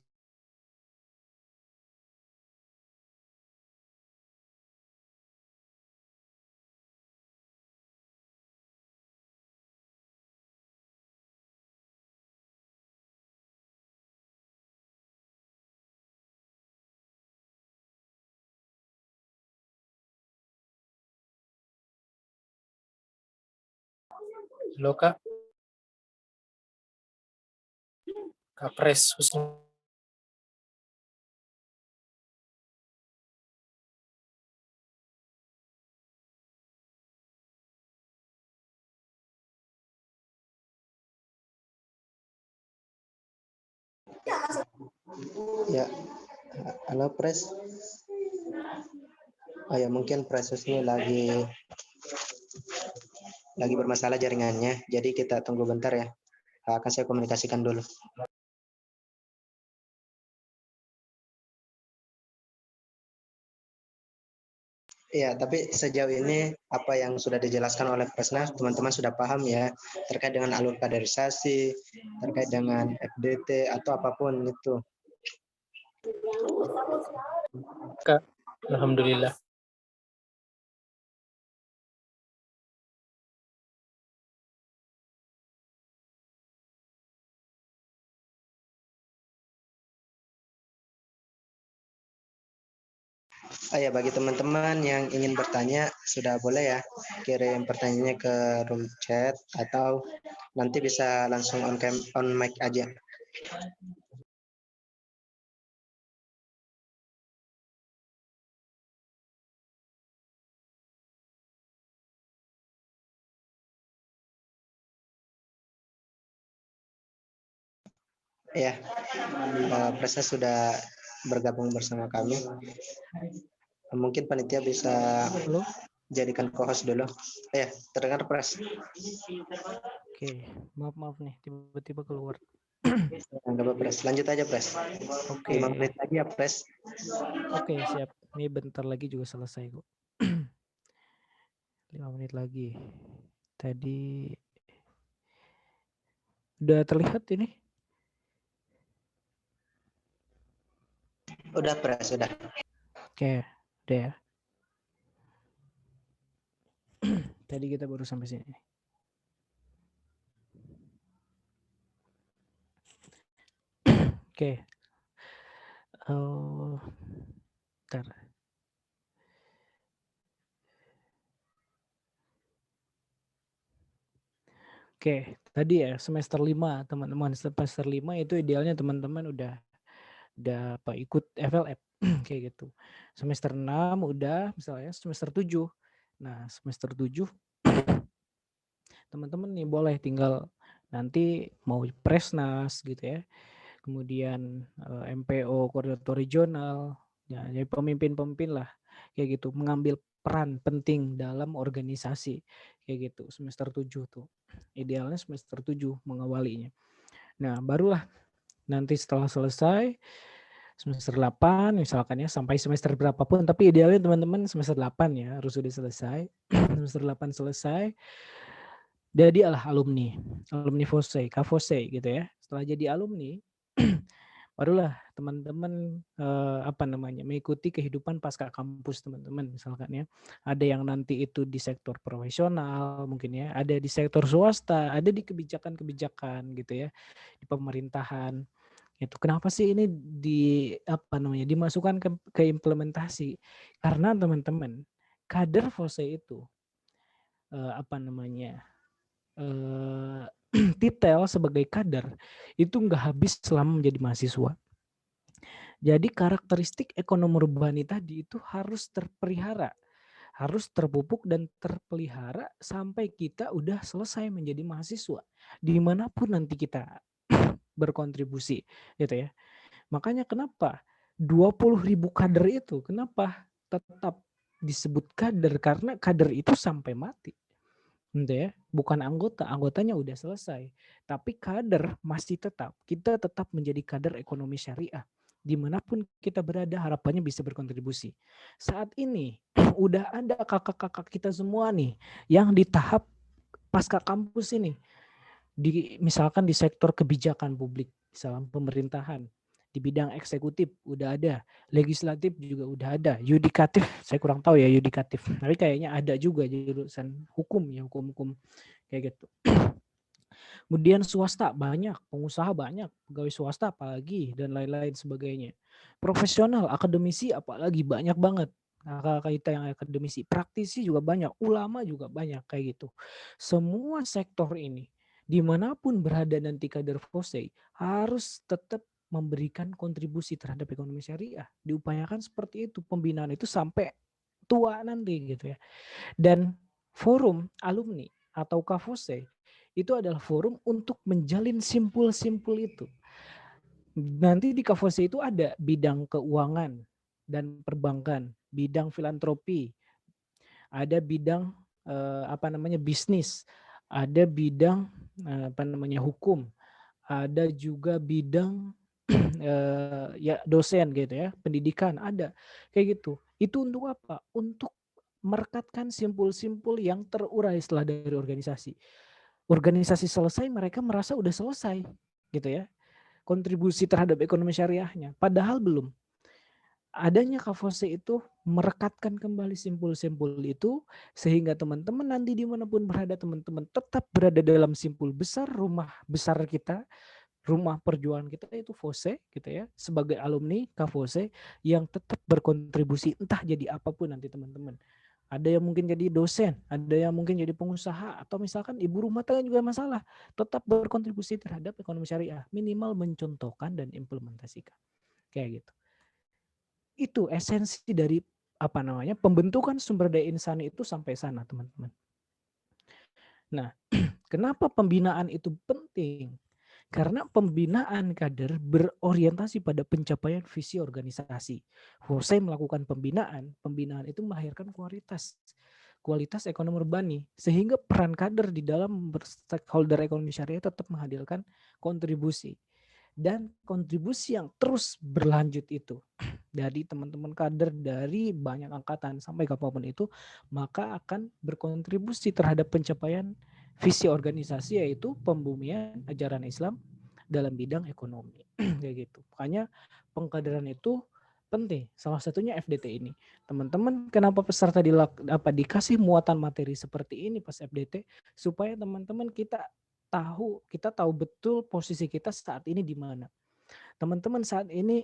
Halo Kak, Kapres Husnu. Ya, halo Pres. Oh ya, mungkin Pres ini lagi bermasalah jaringannya. Jadi kita tunggu bentar ya. Akan saya komunikasikan dulu. Iya, tapi sejauh ini apa yang sudah dijelaskan oleh Presnas, teman-teman sudah paham ya, terkait dengan alur kaderisasi, terkait dengan FDT atau apapun itu. Kak, Alhamdulillah. Oh ya, bagi teman-teman yang ingin bertanya, sudah boleh ya kirim pertanyaannya ke room chat atau nanti bisa langsung on mic aja. Ya, Presnya sudah bergabung bersama kami. Mungkin panitia bisa jadikan co-host dulu. Ya, terdengar Pres. Oke, maaf nih, tiba-tiba keluar. Enggak apa Pres, lanjut aja Pres. Oke. 5 menit lagi ya Pres. Oke, siap. Ini bentar lagi juga selesai kok. 5 menit lagi. Tadi udah terlihat ini? Udah Pres, sudah. Oke, udah ya. Tadi kita baru sampai sini. Oke. Bentar. Oke, tadi ya semester 5 teman-teman. Semester 5 itu idealnya teman-teman udah ikut FLF kayak gitu. Semester 6 udah misalnya semester 7. Nah, semester 7 teman-teman nih boleh tinggal nanti mau Presnas gitu ya. Kemudian MPO koordinator regional, ya, jadi pemimpin-pemimpin lah kayak gitu, mengambil peran penting dalam organisasi kayak gitu. Semester 7 tuh. Idealnya semester 7 mengawalinya. Nah, barulah nanti setelah selesai semester 8 misalkan ya sampai semester berapapun, tapi idealnya teman-teman semester 8 ya harus sudah selesai. Semester 8 selesai. Jadilah alumni FOSE, KFOSE gitu ya. Setelah jadi alumni barulah teman-teman mengikuti kehidupan pasca kampus teman-teman misalkan ya. Ada yang nanti itu di sektor profesional mungkin ya, ada di sektor swasta, ada di kebijakan-kebijakan gitu ya, di pemerintahan Itu kenapa sih ini dimasukkan ke implementasi? Karena teman-teman, kader FOSE itu titel sebagai kader itu nggak habis selama menjadi mahasiswa. Jadi karakteristik ekonomi urbani tadi itu harus terpelihara, harus terpupuk dan terpelihara sampai kita udah selesai menjadi mahasiswa, dimanapun nanti kita berkontribusi, gitu ya. Makanya kenapa 20.000 kader itu, kenapa tetap disebut kader? Karena kader itu sampai mati. Gitu ya, bukan anggotanya udah selesai, tapi kader masih tetap, kita tetap menjadi kader ekonomi syariah. Dimanapun kita berada, harapannya bisa berkontribusi. Saat ini udah ada kakak-kakak kita semua nih yang di tahap pasca kampus ini, misalkan di sektor kebijakan publik, misalkan pemerintahan, di bidang eksekutif udah ada, legislatif juga udah ada, yudikatif saya kurang tahu ya yudikatif, tapi kayaknya ada juga jurusan hukum ya, hukum kayak gitu. Kemudian swasta banyak, pengusaha banyak, pegawai swasta apalagi dan lain-lain sebagainya. Profesional, akademisi apalagi banyak banget. Kakak kita yang akademisi, praktisi juga banyak, ulama juga banyak kayak gitu. Semua sektor ini dimanapun berada nanti kader FOSE harus tetap memberikan kontribusi terhadap ekonomi syariah. Diupayakan seperti itu, pembinaan itu sampai tua nanti gitu ya. Dan forum alumni atau KFOSE itu adalah forum untuk menjalin simpul-simpul itu. Nanti di KFOSE itu ada bidang keuangan dan perbankan, bidang filantropi, ada bidang bisnis, ada bidang hukum, ada juga bidang ya dosen gitu ya, pendidikan ada kayak gitu. Itu untuk apa? Untuk merekatkan simpul-simpul yang terurai setelah dari organisasi. Organisasi selesai, mereka merasa udah selesai gitu ya, kontribusi terhadap ekonomi syariahnya. Padahal belum. Adanya KFOSE itu merekatkan kembali simpul-simpul itu sehingga teman-teman nanti dimanapun berada, teman-teman tetap berada dalam simpul besar, rumah besar kita, rumah perjuangan kita itu FOSE gitu ya, sebagai alumni KFOSE yang tetap berkontribusi entah jadi apapun nanti teman-teman. Ada yang mungkin jadi dosen, ada yang mungkin jadi pengusaha, atau misalkan ibu rumah tangga juga masalah. Tetap berkontribusi terhadap ekonomi syariah, minimal mencontohkan dan implementasikan. Kayak gitu. Itu esensi dari pembentukan sumber daya insani itu sampai sana, teman-teman. Nah, kenapa pembinaan itu penting? Karena pembinaan kader berorientasi pada pencapaian visi organisasi. FOSE melakukan pembinaan itu melahirkan kualitas ekonomi urbani, sehingga peran kader di dalam stakeholder ekonomi syariah tetap menghadirkan kontribusi. Dan kontribusi yang terus berlanjut itu dari teman-teman kader dari banyak angkatan sampai kapanpun itu, maka akan berkontribusi terhadap pencapaian visi organisasi, yaitu pembumian ajaran Islam dalam bidang ekonomi. Kayak gitu. Makanya pengkaderan itu penting. Salah satunya FDT ini. Teman-teman, kenapa peserta dikasih muatan materi seperti ini pas FDT, supaya teman-teman kita tahu betul posisi kita saat ini di mana. Teman-teman saat ini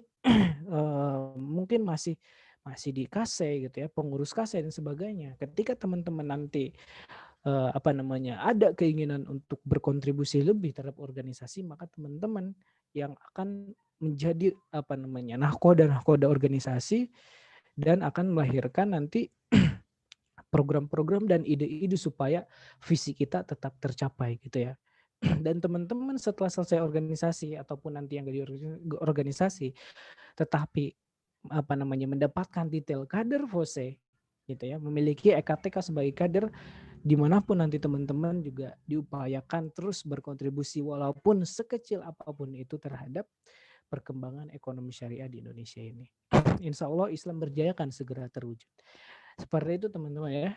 mungkin masih di KASE gitu ya, pengurus KASE dan sebagainya. Ketika teman-teman nanti ada keinginan untuk berkontribusi lebih terhadap organisasi, maka teman-teman yang akan menjadi nahkoda organisasi dan akan melahirkan nanti program-program dan ide-ide supaya visi kita tetap tercapai gitu ya. Dan teman-teman setelah selesai organisasi ataupun nanti yang di organisasi tetapi mendapatkan titel kader FOSE gitu ya, memiliki EKTK sebagai kader, dimanapun nanti teman-teman juga diupayakan terus berkontribusi walaupun sekecil apapun itu terhadap perkembangan ekonomi syariah di Indonesia ini. Insya Allah Islam berjaya akan segera terwujud. Seperti itu teman-teman ya.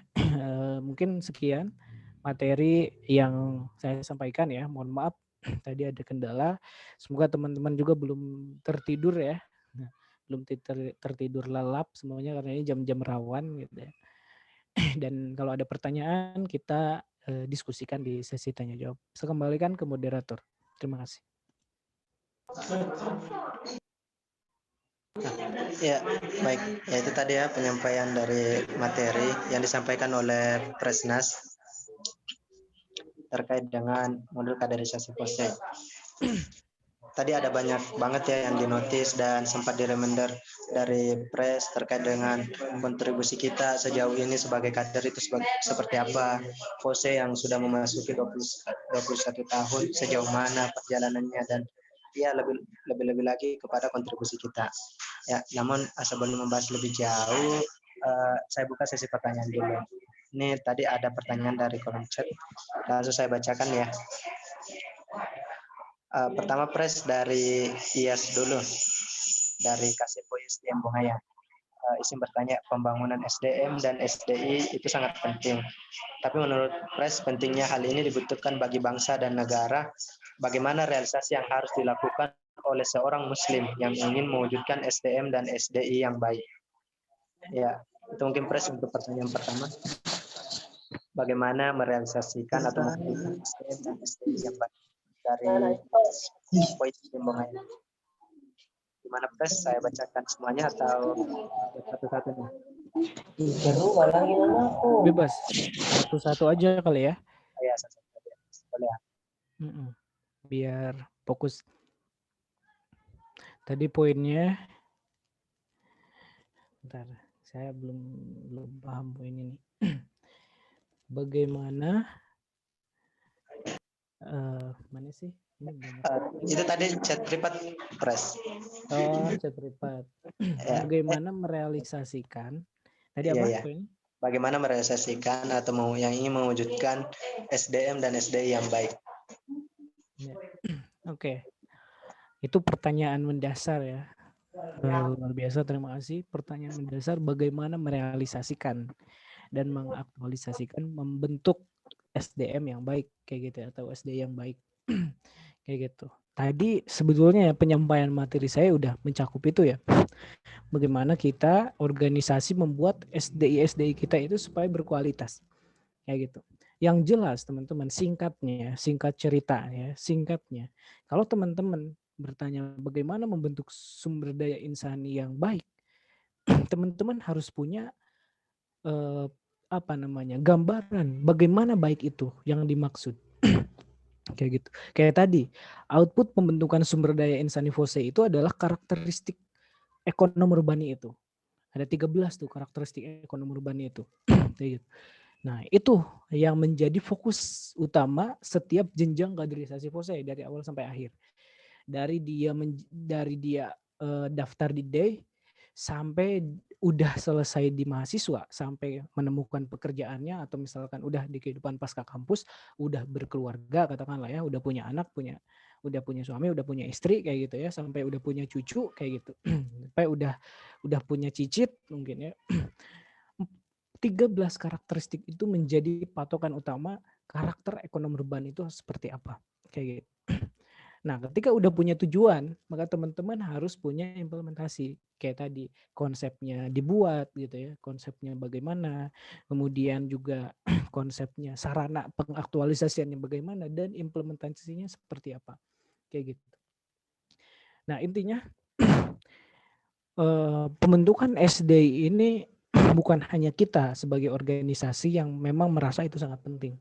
Mungkin sekian materi yang saya sampaikan ya. Mohon maaf tadi ada kendala. Semoga teman-teman juga belum tertidur ya. Belum tertidur lelap semuanya karena ini jam-jam rawan gitu ya. Dan kalau ada pertanyaan kita diskusikan di sesi tanya jawab. Saya kembalikan ke moderator. Terima kasih. Ya, baik. Ya, itu tadi ya penyampaian dari materi yang disampaikan oleh Presnas terkait dengan modul kaderisasi POSE. Tadi ada banyak banget ya yang dinotis dan sempat direminder dari Pres terkait dengan kontribusi kita sejauh ini sebagai kader itu seperti apa, POSE yang sudah memasuki 21 tahun sejauh mana perjalanannya, dan ya lebih lagi kepada kontribusi kita. Ya, namun sebelum membahas lebih jauh, saya buka sesi pertanyaan dulu. Ini tadi ada pertanyaan dari kolom chat, langsung saya bacakan ya. Pertama Pres dari IAS dulu, dari Kaseko SDM Bungaya. Izin bertanya, pembangunan SDM dan SDI itu sangat penting. Tapi menurut Pres, pentingnya hal ini dibutuhkan bagi bangsa dan negara. Bagaimana realisasi yang harus dilakukan oleh seorang Muslim yang ingin mewujudkan SDM dan SDI yang baik? Ya, itu mungkin Pres untuk pertanyaan pertama. Bagaimana merealisasikan atau mewujudkan SDM dan SDI yang baik dari poin pembangunan? Gimana Pres? Saya bacakan semuanya atau satu-satu nih? Bebas. Satu-satu aja kali ya. Ya, satu-satu aja. Boleh ya? Biar fokus. Tadi poinnya, bentar, saya belum paham poin ini. Bagaimana mana sih? Ini banyak. Itu tadi chat privat Pres. Oh, chat privat. Ya. Bagaimana merealisasikan? Tadi Iya, apa iya. poin? Bagaimana merealisasikan atau yang ingin mewujudkan SDM dan SDI yang baik? Ya. Oke. Itu pertanyaan mendasar ya. Luar biasa, terima kasih. Pertanyaan mendasar bagaimana merealisasikan dan mengaktualisasikan membentuk SDM yang baik kayak gitu ya, atau SDI yang baik kayak gitu. Tadi sebetulnya ya penyampaian materi saya udah mencakup itu ya. Bagaimana kita organisasi membuat SDI kita itu supaya berkualitas kayak gitu. Yang jelas teman-teman, singkat cerita ya, singkatnya. Kalau teman-teman bertanya bagaimana membentuk sumber daya insani yang baik, teman-teman harus punya gambaran bagaimana baik itu yang dimaksud. Kayak gitu. Kayak tadi, output pembentukan sumber daya insani FOSE itu adalah karakteristik ekonomi urbani itu. Ada 13 tuh karakteristik ekonomi urbani itu. Kayak gitu. Nah, itu yang menjadi fokus utama setiap jenjang kaderisasi FOSE dari awal sampai akhir. Dari dia daftar di DAY sampai udah selesai di mahasiswa, sampai menemukan pekerjaannya, atau misalkan udah di kehidupan pasca kampus, udah berkeluarga katakanlah ya, udah punya anak, udah punya suami, udah punya istri kayak gitu ya, sampai udah punya cucu kayak gitu. Sampai udah punya cicit mungkin ya. 13 karakteristik itu menjadi patokan utama karakter ekonomi urban itu seperti apa. Kayak gitu. Nah, ketika udah punya tujuan, maka teman-teman harus punya implementasi. Kayak tadi, konsepnya dibuat gitu ya, konsepnya bagaimana, kemudian juga konsepnya, sarana pengaktualisasiannya bagaimana, dan implementasinya seperti apa. Kayak gitu. Nah, intinya pembentukan SDI ini bukan hanya kita sebagai organisasi yang memang merasa itu sangat penting.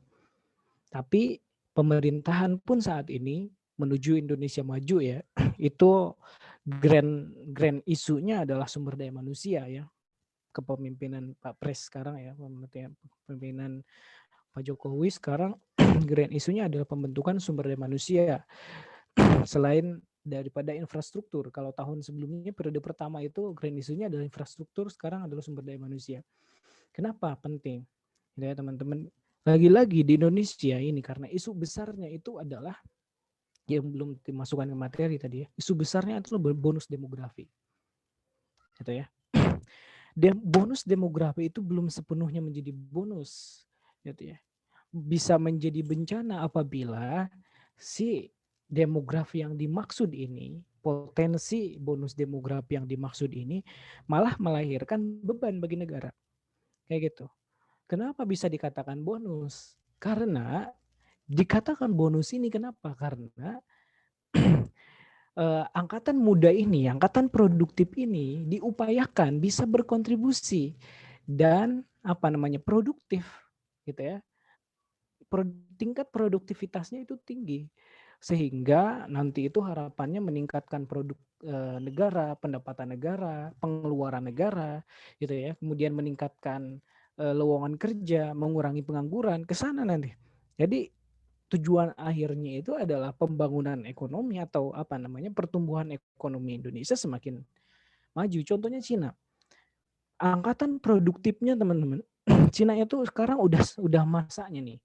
Tapi pemerintahan pun saat ini menuju Indonesia maju ya, itu grand isunya adalah sumber daya manusia ya. Kepemimpinan Pak Pres sekarang ya, kepemimpinan Pak Jokowi sekarang grand isunya adalah pembentukan sumber daya manusia. Selain daripada infrastruktur, kalau tahun sebelumnya periode pertama itu grand isunya adalah infrastruktur, sekarang adalah sumber daya manusia. Kenapa penting? Ya teman-teman, lagi-lagi di Indonesia ini karena isu besarnya itu adalah yang belum dimasukkan ke materi tadi ya, isu besarnya adalah bonus demografi. Gitu ya. Bonus demografi itu belum sepenuhnya menjadi bonus, gitu ya. Bisa menjadi bencana apabila si demografi yang dimaksud ini, potensi bonus demografi yang dimaksud ini malah melahirkan beban bagi negara. Kayak gitu. Kenapa bisa dikatakan bonus? Karena dikatakan bonus ini kenapa? Karena angkatan muda ini, angkatan produktif ini diupayakan bisa berkontribusi dan produktif gitu ya. Tingkat produktivitasnya itu tinggi sehingga nanti itu harapannya meningkatkan produk negara, pendapatan negara, pengeluaran negara gitu ya. Kemudian meningkatkan lowongan kerja, mengurangi pengangguran ke sana nanti. Jadi tujuan akhirnya itu adalah pembangunan ekonomi atau pertumbuhan ekonomi Indonesia semakin maju. Contohnya Cina. Angkatan produktifnya teman-teman, Cina itu sekarang udah masanya nih.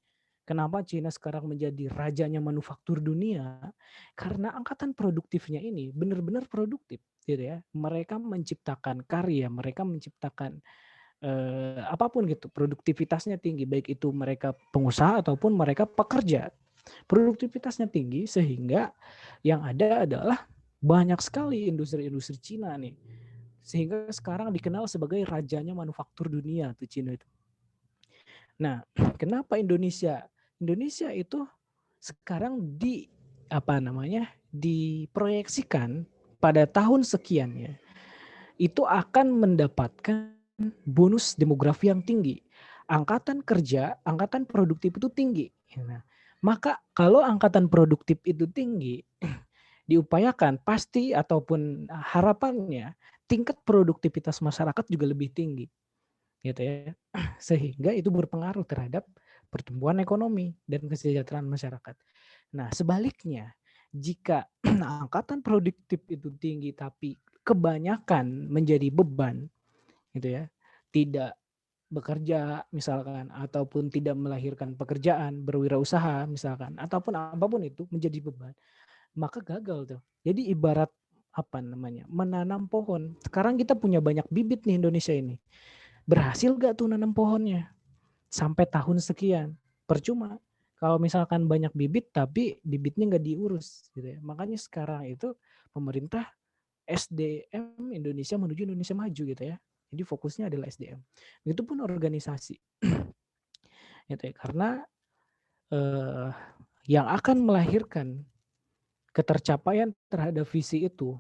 Kenapa Cina sekarang menjadi rajanya manufaktur dunia? Karena angkatan produktifnya ini benar-benar produktif, gitu ya. Mereka menciptakan karya, mereka menciptakan apapun gitu, produktivitasnya tinggi, baik itu mereka pengusaha ataupun mereka pekerja. Produktivitasnya tinggi sehingga yang ada adalah banyak sekali industri-industri Cina nih. Sehingga sekarang dikenal sebagai rajanya manufaktur dunia tuh Cina itu. Nah, kenapa Indonesia? Indonesia itu sekarang diproyeksikan pada tahun sekian ya. Itu akan mendapatkan bonus demografi yang tinggi. Angkatan kerja, angkatan produktif itu tinggi. Nah, maka kalau angkatan produktif itu tinggi, diupayakan pasti ataupun harapannya tingkat produktivitas masyarakat juga lebih tinggi. Gitu ya. Sehingga itu berpengaruh terhadap pertumbuhan ekonomi dan kesejahteraan masyarakat. Nah, sebaliknya, jika angkatan produktif itu tinggi tapi kebanyakan menjadi beban, gitu ya, tidak bekerja misalkan, ataupun tidak melahirkan pekerjaan, berwirausaha misalkan, ataupun apapun itu menjadi beban, maka gagal tuh. Jadi ibarat menanam pohon. Sekarang kita punya banyak bibit nih Indonesia ini. Berhasil gak tuh nanam pohonnya? Sampai tahun sekian. Percuma. Kalau misalkan banyak bibit tapi bibitnya nggak diurus gitu ya. Makanya sekarang itu pemerintah SDM Indonesia menuju Indonesia maju gitu ya. Jadi fokusnya adalah SDM. Begitupun organisasi. Gitu ya. Karena yang akan melahirkan ketercapaian terhadap visi itu,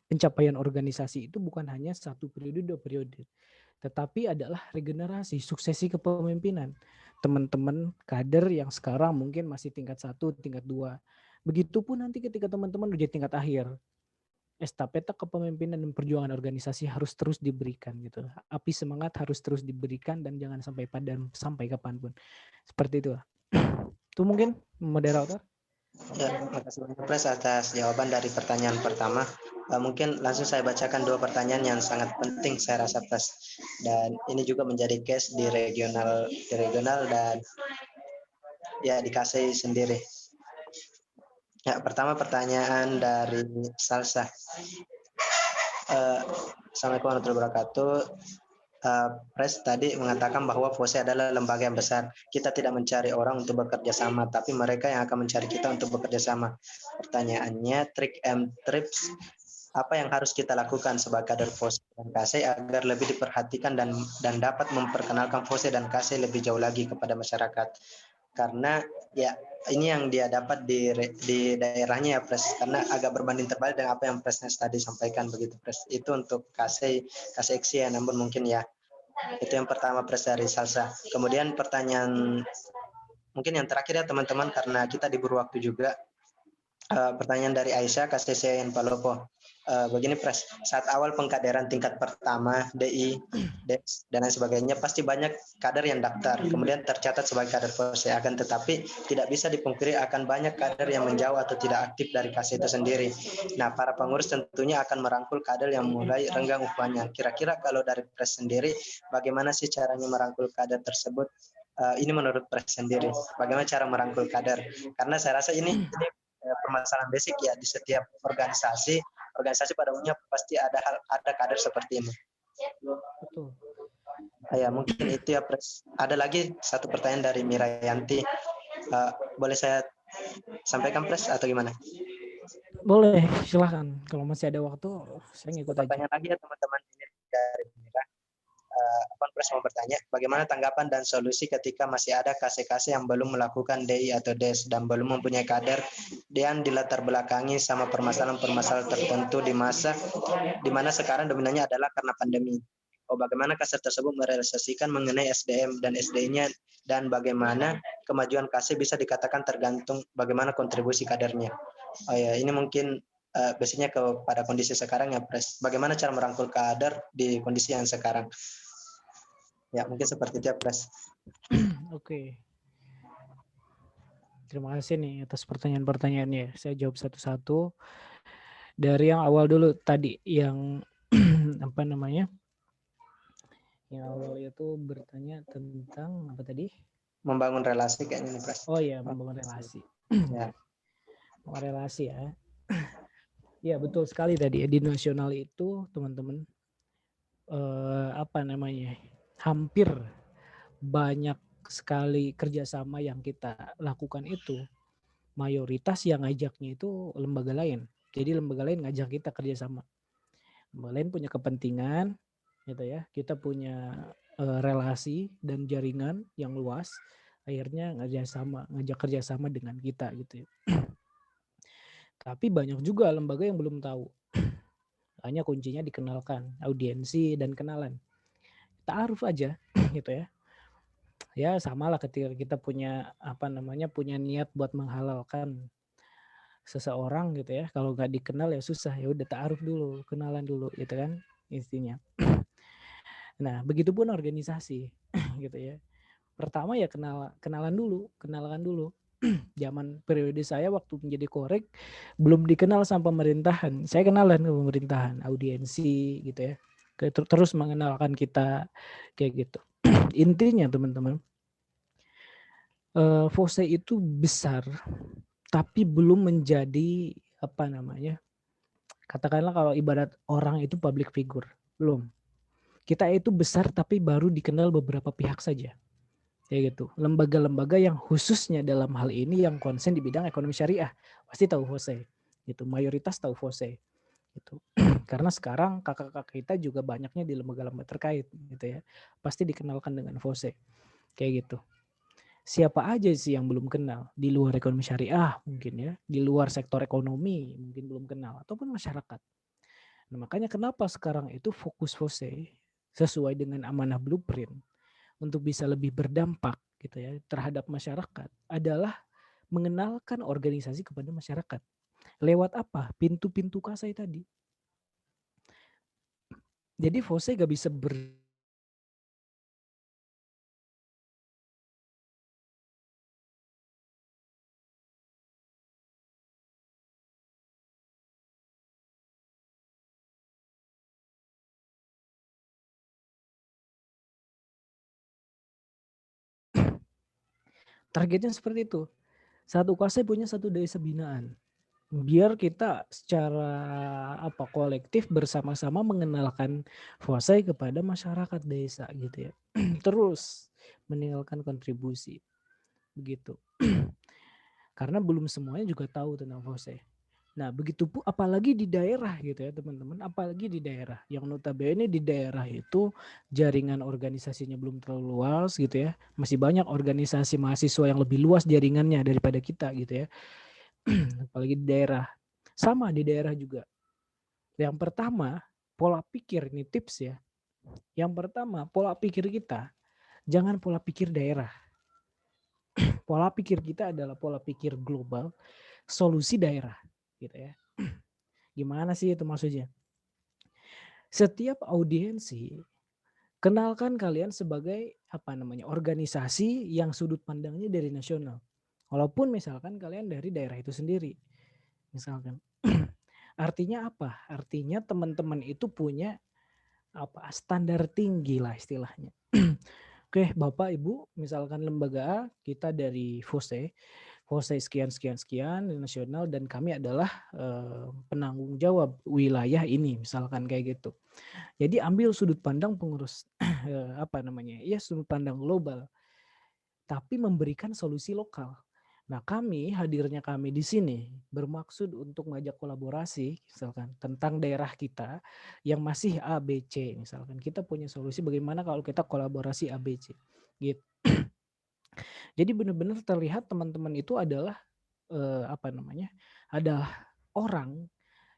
pencapaian organisasi itu bukan hanya 1 periode, 2 periode, tetapi adalah regenerasi, suksesi kepemimpinan. Teman-teman kader yang sekarang mungkin masih tingkat 1, tingkat 2. Begitupun nanti ketika teman-teman udah tingkat akhir. Estafeta kepemimpinan dan perjuangan organisasi harus terus diberikan gitu. Api semangat harus terus diberikan dan jangan sampai padam sampai kapanpun. Seperti itu. Itu mungkin moderator. Ya, terima kasih banyak Pres atas jawaban dari pertanyaan pertama. Mungkin langsung saya bacakan 2 pertanyaan yang sangat penting saya rasa Pres. Dan ini juga menjadi case di regional dan ya di KSI sendiri. Ya, pertama pertanyaan dari Salsa. Assalamualaikum warahmatullahi wabarakatuh. Pres tadi mengatakan bahwa FOSE adalah lembaga yang besar. Kita tidak mencari orang untuk bekerja sama, tapi mereka yang akan mencari kita untuk bekerja sama. Pertanyaannya, trik and tips apa yang harus kita lakukan sebagai kader FOSE dan KSI agar lebih diperhatikan dan dapat memperkenalkan FOSE dan KSI lebih jauh lagi kepada masyarakat. Karena ya ini yang dia dapat di daerahnya ya Pres, karena agak berbanding terbalik dengan apa yang Presnes tadi sampaikan begitu Pres. Itu untuk KSI ya, namun mungkin ya itu yang pertama Pres dari Salsa. Kemudian pertanyaan mungkin yang terakhir ya teman-teman karena kita diburu waktu juga. Pertanyaan dari Aisyah KCCN Palopo. Begini Pres, saat awal pengkaderan tingkat pertama, DI, DEX, dan lain sebagainya, pasti banyak kader yang daftar, kemudian tercatat sebagai kader FOSE, akan tetapi tidak bisa dipungkiri akan banyak kader yang menjauh atau tidak aktif dari KSI itu sendiri. Nah, para pengurus tentunya akan merangkul kader yang mulai renggang ukhuwahnya. Kira-kira kalau dari Pres sendiri, bagaimana sih caranya merangkul kader tersebut? Ini menurut Pres sendiri, bagaimana cara merangkul kader? Karena saya rasa ini permasalahan basic ya di setiap organisasi pada umumnya pasti ada kader seperti ini. Betul. Ya mungkin itu ya Pres. Ada lagi satu pertanyaan dari Mirayanti. Boleh saya sampaikan Pres atau gimana? Boleh, silahkan. Kalau masih ada waktu, saya ngikut aja. Pertanyaan lagi ya teman-teman ini dari Mira. Konpres mau bertanya, bagaimana tanggapan dan solusi ketika masih ada KC-KC yang belum melakukan DI atau DES dan belum mempunyai kader dan dilatar belakangi sama permasalahan-permasalahan tertentu di masa di mana sekarang dominannya adalah karena pandemi. Bagaimana KC tersebut merealisasikan mengenai SDM dan SD-nya dan bagaimana kemajuan KC bisa dikatakan tergantung bagaimana kontribusi kadernya. Ini mungkin basicnya kepada kondisi sekarang ya, Pres. Bagaimana cara merangkul kader di kondisi yang sekarang? Ya, mungkin seperti itu ya, Pres. Oke. Terima kasih nih atas pertanyaan-pertanyaannya. Saya jawab satu-satu. Dari yang awal dulu tadi, yang apa namanya? Yang awal itu bertanya tentang apa tadi? Membangun relasi kayaknya nih, Pres. Oh iya, membangun relasi. Ya. Membangun relasi ya. Ya betul sekali tadi ya, di nasional itu teman-teman apa namanya, hampir banyak sekali kerjasama yang kita lakukan itu mayoritas yang ngajaknya itu lembaga lain. Jadi lembaga lain ngajak kita kerjasama. Lembaga lain punya kepentingan, gitu ya. Kita punya relasi dan jaringan yang luas. Akhirnya ngajak kerjasama dengan kita gitu ya. Tapi banyak juga lembaga yang belum tahu. Hanya kuncinya dikenalkan, audiensi dan kenalan. Ta'aruf aja gitu ya. Ya samalah ketika kita punya apa namanya, punya niat buat menghalalkan seseorang gitu ya. Kalau nggak dikenal ya susah, ya udah ta'aruf dulu, kenalan dulu gitu kan intinya. Nah, begitupun organisasi gitu ya. Pertama ya kenalan dulu. Zaman periode saya waktu menjadi korek belum dikenal sama pemerintahan. Saya kenalan ke pemerintahan, audiensi gitu ya. Terus mengenalkan kita kayak gitu. Intinya teman-teman, FOSE itu besar tapi belum menjadi apa namanya, katakanlah kalau ibarat orang itu public figure, belum. Kita itu besar tapi baru dikenal beberapa pihak saja. Kayak gitu. Lembaga-lembaga yang khususnya dalam hal ini yang konsen di bidang ekonomi syariah pasti tahu FOSE. Gitu. Mayoritas tahu FOSE. Gitu. Karena sekarang kakak-kakak kita juga banyaknya di lembaga-lembaga terkait gitu ya. Pasti dikenalkan dengan FOSE. Kayak gitu. Siapa aja sih yang belum kenal di luar ekonomi syariah mungkin ya, di luar sektor ekonomi mungkin belum kenal ataupun masyarakat. Nah, makanya kenapa sekarang itu fokus FOSE sesuai dengan amanah blueprint untuk bisa lebih berdampak gitu ya terhadap masyarakat adalah mengenalkan organisasi kepada masyarakat. Lewat apa? Pintu-pintu kasai tadi. Jadi FOSE gak bisa targetnya seperti itu. Satu kasai punya satu desa binaan. Biar kita secara apa kolektif bersama-sama mengenalkan FOSE kepada masyarakat desa gitu ya. Terus meninggalkan kontribusi begitu. Karena belum semuanya juga tahu tentang FOSE. Nah, begitu pun apalagi di daerah gitu ya teman-teman, apalagi di daerah yang notabene di daerah itu jaringan organisasinya belum terlalu luas gitu ya. Masih banyak organisasi mahasiswa yang lebih luas jaringannya daripada kita gitu ya. Apalagi di daerah. Sama di daerah juga. Yang pertama, pola pikir, ini tips ya. Yang pertama, pola pikir kita jangan pola pikir daerah. Pola pikir kita adalah pola pikir global, solusi daerah gitu ya. Gimana sih itu maksudnya? Setiap audiensi kenalkan kalian sebagai apa namanya, organisasi yang sudut pandangnya dari nasional. Walaupun misalkan kalian dari daerah itu sendiri. Misalkan. Artinya apa? Artinya teman-teman itu punya apa standar tinggi lah istilahnya. Oke, Bapak Ibu, misalkan lembaga A, kita dari FOSE sekian nasional dan kami adalah penanggung jawab wilayah ini, misalkan kayak gitu. Jadi ambil sudut pandang pengurus apa namanya? Ya sudut pandang global. Tapi memberikan solusi lokal. Nah, hadirnya kami di sini bermaksud untuk mengajak kolaborasi, misalkan tentang daerah kita yang masih ABC, misalkan kita punya solusi bagaimana kalau kita kolaborasi ABC, gitu. Jadi benar-benar terlihat teman-teman itu adalah adalah orang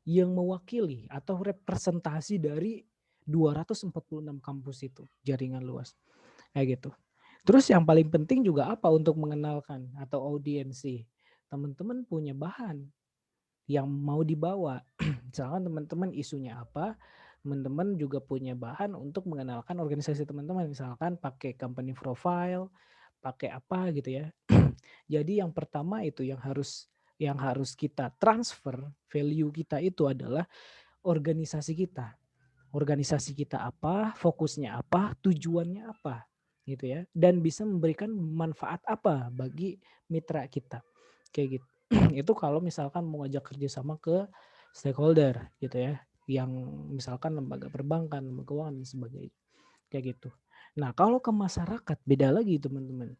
yang mewakili atau representasi dari 246 kampus itu, jaringan luas, kayak gitu. Terus yang paling penting juga apa untuk mengenalkan atau audiensi? Teman-teman punya bahan yang mau dibawa. Misalkan teman-teman isunya apa, teman-teman juga punya bahan untuk mengenalkan organisasi teman-teman. Misalkan pakai company profile, pakai apa gitu ya. Jadi yang pertama itu yang harus kita transfer value kita itu adalah organisasi kita. Organisasi kita apa, fokusnya apa, tujuannya apa gitu ya, dan bisa memberikan manfaat apa bagi mitra kita kayak gitu. Itu kalau misalkan mau ngajak kerjasama ke stakeholder gitu ya, yang misalkan lembaga perbankan, lembaga keuangan dan sebagainya kayak gitu. Nah kalau ke masyarakat beda lagi teman-teman.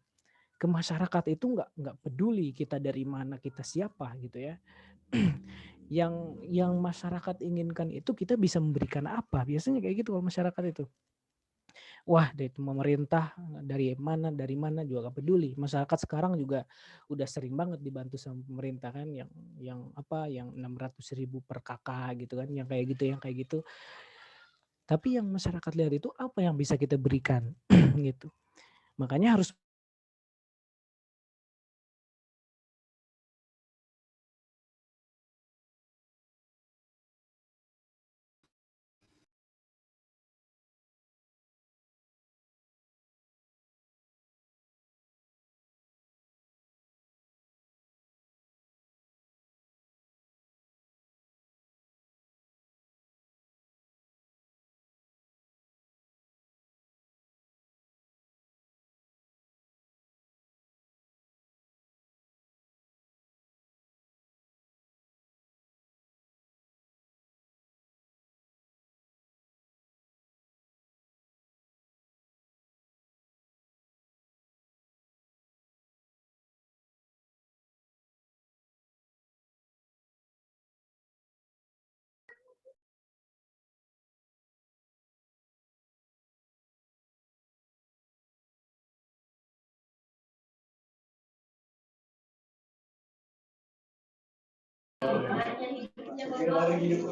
Ke masyarakat itu nggak peduli kita dari mana, kita siapa gitu ya. yang masyarakat inginkan itu kita bisa memberikan apa, biasanya kayak gitu kalau masyarakat itu. Wah, dari pemerintah dari mana juga gak peduli. Masyarakat sekarang juga udah sering banget dibantu sama pemerintah kan, yang 600.000 per kakak gitu kan, yang kayak gitu. Tapi yang masyarakat lihat itu apa yang bisa kita berikan gitu. Makanya harus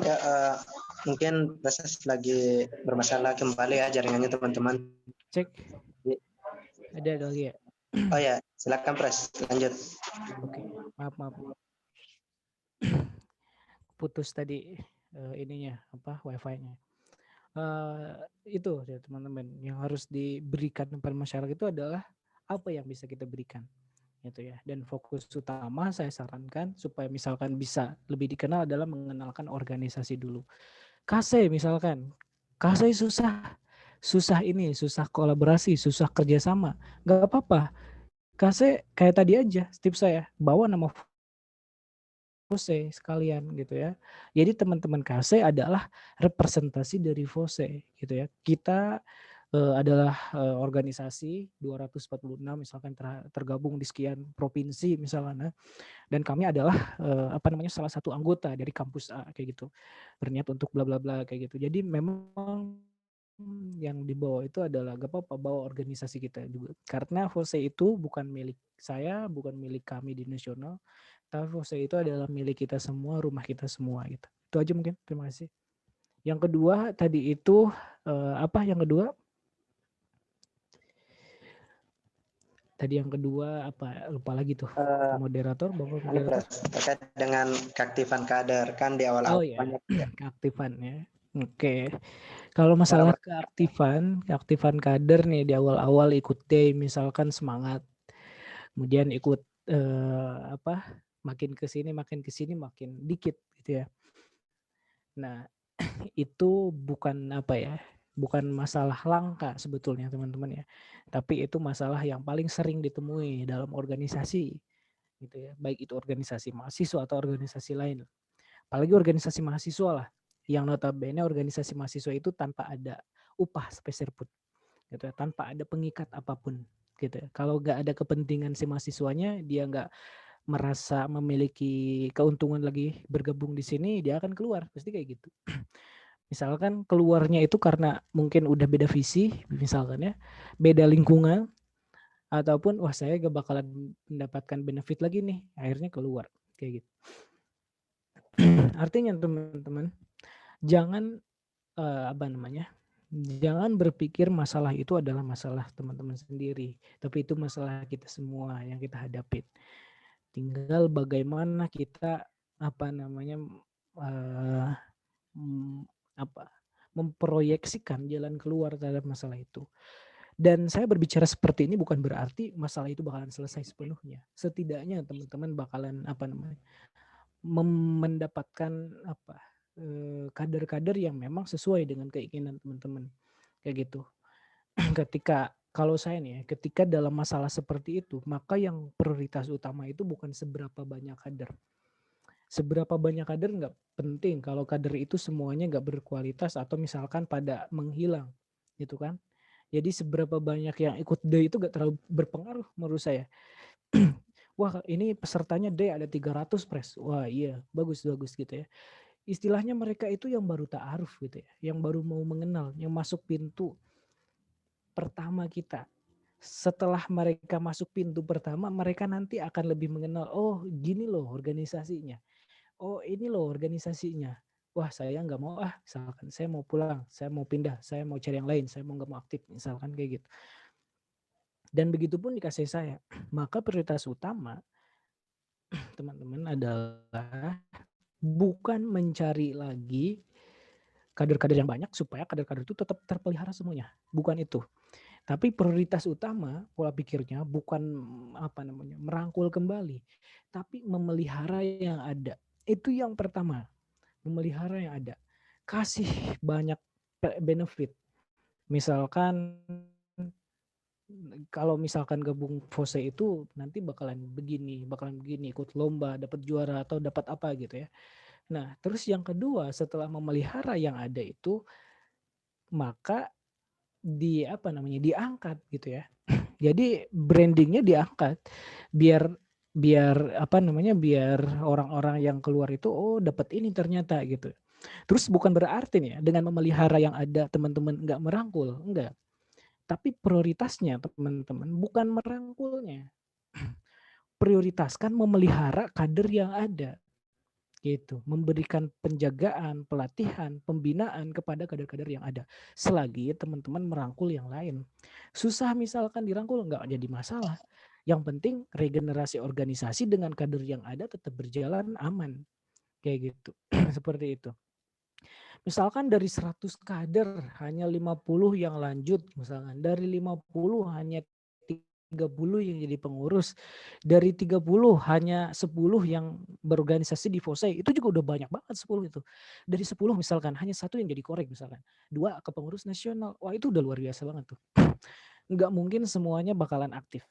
Ya, mungkin proses lagi bermasalah kembali ya jaringannya teman-teman. cek. Ada lagi ya? Oh ya, silakan Pres, lanjut. Oke, maaf. Putus tadi ininya wifi-nya. Itu ya teman-teman, yang harus diberikan kepada masyarakat itu adalah apa yang bisa kita berikan gitu ya. Dan fokus utama saya sarankan supaya misalkan bisa lebih dikenal adalah mengenalkan organisasi dulu. KC misalkan, KC susah kolaborasi, susah kerjasama, nggak apa-apa. KC kayak tadi aja tips saya, bawa nama FOSE sekalian gitu ya. Jadi teman-teman KC adalah representasi dari FOSE gitu ya. Kita adalah organisasi 246 misalkan tergabung di sekian provinsi misalnya, dan kami adalah salah satu anggota dari kampus A kayak gitu, berniat untuk bla bla bla kayak gitu. Jadi memang yang dibawa itu adalah gak apa-apa bawa organisasi kita juga, karena FOSE itu bukan milik saya, bukan milik kami di nasional, tapi FOSE itu adalah milik kita semua, rumah kita semua gitu. Itu aja mungkin, terima kasih. Yang kedua tadi itu yang kedua lupa lagi tuh. Moderator, Bapak moderator. Terkait dengan keaktifan kader kan di awal-awal. Oh ya, keaktifan ya. Oke. Kalau masalah keaktifan kader nih di awal-awal ikut day misalkan semangat. Kemudian ikut makin kesini makin dikit gitu ya. Nah, itu bukan bukan masalah langka sebetulnya teman-teman ya. Tapi itu masalah yang paling sering ditemui dalam organisasi gitu ya. Baik itu organisasi mahasiswa atau organisasi lain. Apalagi organisasi mahasiswa lah, yang notabene organisasi mahasiswa itu tanpa ada upah sepeserpun gitu ya, tanpa ada pengikat apapun gitu ya. Kalau nggak ada kepentingan si mahasiswanya, dia nggak merasa memiliki keuntungan lagi bergabung di sini, dia akan keluar, pasti kayak gitu. Misalkan keluarnya itu karena mungkin udah beda visi, misalkan ya, beda lingkungan, ataupun wah saya gak bakalan mendapatkan benefit lagi nih, akhirnya keluar kayak gitu. Artinya teman-teman, jangan jangan berpikir masalah itu adalah masalah teman-teman sendiri, tapi itu masalah kita semua yang kita hadapin. Tinggal bagaimana kita memproyeksikan jalan keluar terhadap masalah itu. Dan saya berbicara seperti ini bukan berarti masalah itu bakalan selesai sepenuhnya. Setidaknya teman-teman bakalan mendapatkan kader-kader yang memang sesuai dengan keinginan teman-teman kayak gitu. Kalau saya nih ya, ketika dalam masalah seperti itu, maka yang prioritas utama itu bukan seberapa banyak kader. Seberapa banyak kader nggak penting kalau kader itu semuanya nggak berkualitas atau misalkan pada menghilang, gitu kan? Jadi seberapa banyak yang ikut D itu nggak terlalu berpengaruh menurut saya. Wah ini pesertanya D ada 300 pres. Wah iya bagus gitu ya. Istilahnya mereka itu yang baru ta'aruf gitu ya. Yang baru mau mengenal, yang masuk pintu pertama kita. Setelah mereka masuk pintu pertama, mereka nanti akan lebih mengenal, oh gini loh organisasinya. Oh ini loh organisasinya. Wah saya nggak mau misalkan saya mau pulang, saya mau pindah, saya mau cari yang lain, saya mau nggak mau aktif misalkan kayak gitu. Dan begitu pun dikasih saya, maka prioritas utama teman-teman adalah bukan mencari lagi kader-kader yang banyak supaya kader-kader itu tetap terpelihara semuanya. Bukan itu. Tapi prioritas utama pola pikirnya bukan merangkul kembali, tapi memelihara yang ada. Itu yang pertama. Memelihara yang ada. Kasih banyak benefit. Misalkan kalau misalkan gabung FOSE itu nanti bakalan begini, ikut lomba, dapat juara atau dapat apa gitu ya. Nah, terus yang kedua setelah memelihara yang ada itu maka diangkat gitu ya. Jadi brandingnya diangkat biar orang-orang yang keluar itu oh dapat ini ternyata gitu. Terus bukan berarti nih ya dengan memelihara yang ada teman-teman nggak merangkul, enggak. Tapi prioritasnya teman-teman bukan merangkulnya. Prioritaskan memelihara kader yang ada. Gitu, memberikan penjagaan, pelatihan, pembinaan kepada kader-kader yang ada. Selagi teman-teman merangkul yang lain. Susah misalkan dirangkul nggak jadi masalah. Yang penting regenerasi organisasi dengan kader yang ada tetap berjalan aman. Kayak gitu. Seperti itu. Misalkan dari 100 kader hanya 50 yang lanjut, misalkan dari 50 hanya 30 yang jadi pengurus, dari 30 hanya 10 yang berorganisasi di FOSE, itu juga udah banyak banget 10 itu. Dari 10 misalkan hanya 1 yang jadi korek misalkan, 2 ke pengurus nasional, wah itu udah luar biasa banget tuh. Nggak mungkin semuanya bakalan aktif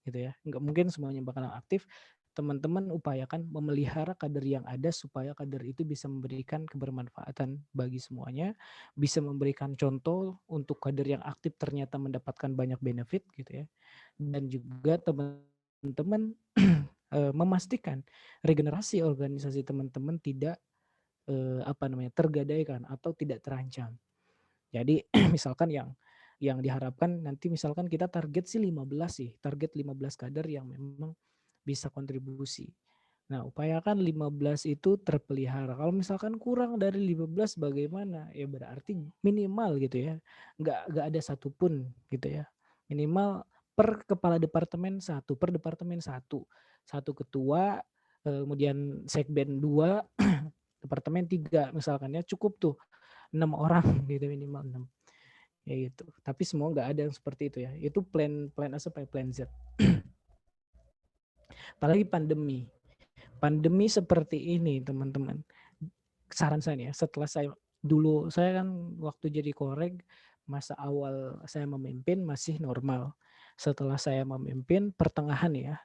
gitu ya, nggak mungkin semuanya bakalan aktif. Teman-teman upayakan memelihara kader yang ada supaya kader itu bisa memberikan kebermanfaatan bagi semuanya, bisa memberikan contoh untuk kader yang aktif ternyata mendapatkan banyak benefit gitu ya. Dan juga teman-teman memastikan regenerasi organisasi teman-teman tidak tergadaikan atau tidak terancam. Jadi misalkan yang diharapkan nanti misalkan kita target sih 15 kader yang memang bisa kontribusi. Nah, upayakan 15 itu terpelihara. Kalau misalkan kurang dari 15 bagaimana? Ya berarti minimal gitu ya. Nggak ada satupun gitu ya. Minimal per kepala departemen satu, per departemen satu. Satu ketua, kemudian sekben 2, departemen 3 misalkan ya, cukup tuh 6 orang gitu minimal 6. Ya gitu. Tapi semua nggak ada yang seperti itu ya. Itu plan A sampai plan Z. Apalagi pandemi. Pandemi seperti ini teman-teman. Saran saya nih ya, setelah saya kan waktu jadi korek, masa awal saya memimpin masih normal. Setelah saya memimpin pertengahan ya,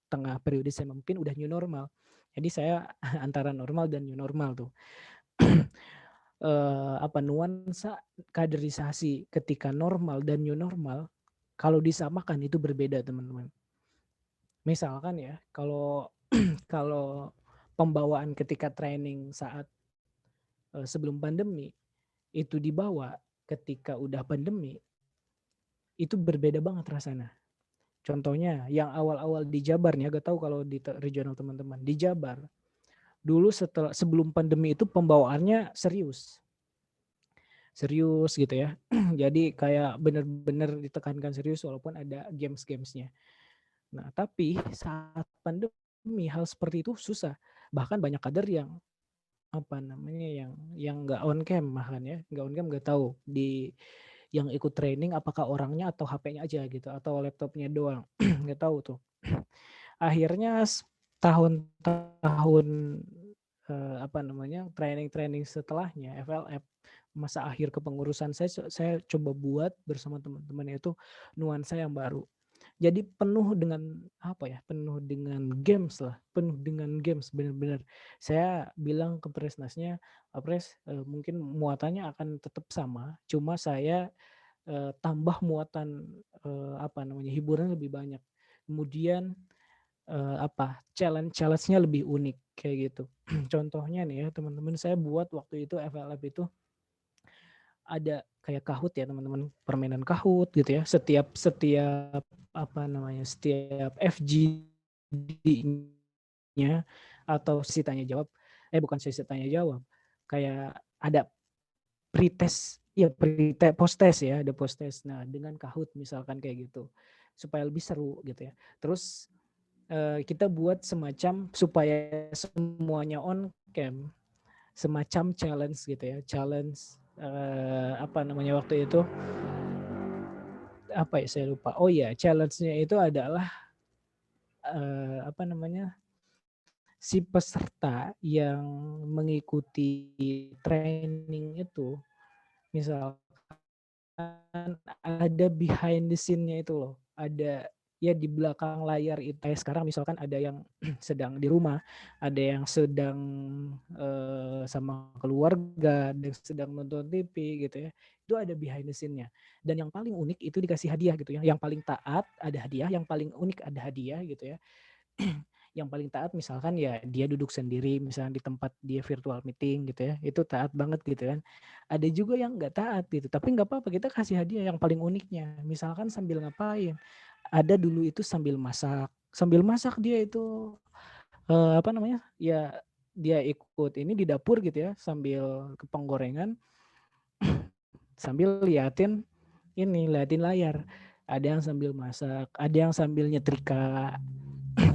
tengah periode saya memimpin udah new normal. Jadi saya antara normal dan new normal tuh. Nuansa kaderisasi ketika normal dan new normal kalau disamakan itu berbeda teman-teman. misalkan ya, kalau kalau pembawaan ketika training saat sebelum pandemi itu dibawa ketika udah pandemi, itu berbeda banget rasanya. Contohnya yang awal-awal di Jabar nih, agak tahu kalau di regional teman-teman, di Jabar dulu sebelum pandemi itu pembawaannya serius gitu ya. Jadi kayak benar-benar ditekankan serius walaupun ada games-gamesnya. Nah, tapi saat pandemi hal seperti itu susah. Bahkan banyak kader yang apa namanya yang nggak on cam bahkan ya, nggak on cam, nggak tahu di yang ikut training apakah orangnya atau HP-nya aja gitu atau laptopnya doang. Nggak tahu tuh. Akhirnya tahun-tahun apa namanya training setelahnya FLF masa akhir kepengurusan saya coba buat bersama teman-teman itu nuansa yang baru. Jadi penuh dengan apa ya? Penuh dengan games lah, penuh dengan games benar-benar. Saya bilang ke Presnasnya, Pres mungkin muatannya akan tetap sama, cuma saya tambah muatan apa namanya hiburan lebih banyak. Kemudian apa challenge-nya lebih unik kayak gitu. Contohnya nih ya teman-teman, saya buat waktu itu FLF itu ada kayak Kahoot ya teman-teman, permainan Kahoot gitu ya. Setiap apa namanya setiap FGD-nya atau sesi tanya jawab, bukan sesi tanya jawab, kayak ada pretest ya post test ya, ada post test. Nah dengan Kahoot misalkan kayak gitu supaya lebih seru gitu ya. Terus kita buat semacam supaya semuanya on cam, semacam challenge gitu ya, challenge apa namanya waktu itu apa ya saya lupa. Oh ya, challenge-nya itu adalah apa namanya si peserta yang mengikuti training itu misalkan ada behind the scene-nya itu loh, ada ya di belakang layar itu. Sekarang misalkan ada yang sedang di rumah, ada yang sedang sama keluarga, ada yang sedang nonton TV gitu ya. Itu ada behind the scene-nya. Dan yang paling unik itu dikasih hadiah gitu ya. Yang paling taat ada hadiah, yang paling unik ada hadiah gitu ya. Yang paling taat misalkan ya dia duduk sendiri misalnya di tempat dia virtual meeting gitu ya, itu taat banget gitu kan. Ada juga yang nggak taat gitu, tapi nggak apa-apa, kita kasih hadiah yang paling uniknya. Misalkan sambil ngapain, ada dulu itu sambil masak dia itu apa namanya ya, dia ikut ini di dapur gitu ya sambil ke penggorengan sambil liatin layar. Ada yang sambil masak, ada yang sambil nyetrika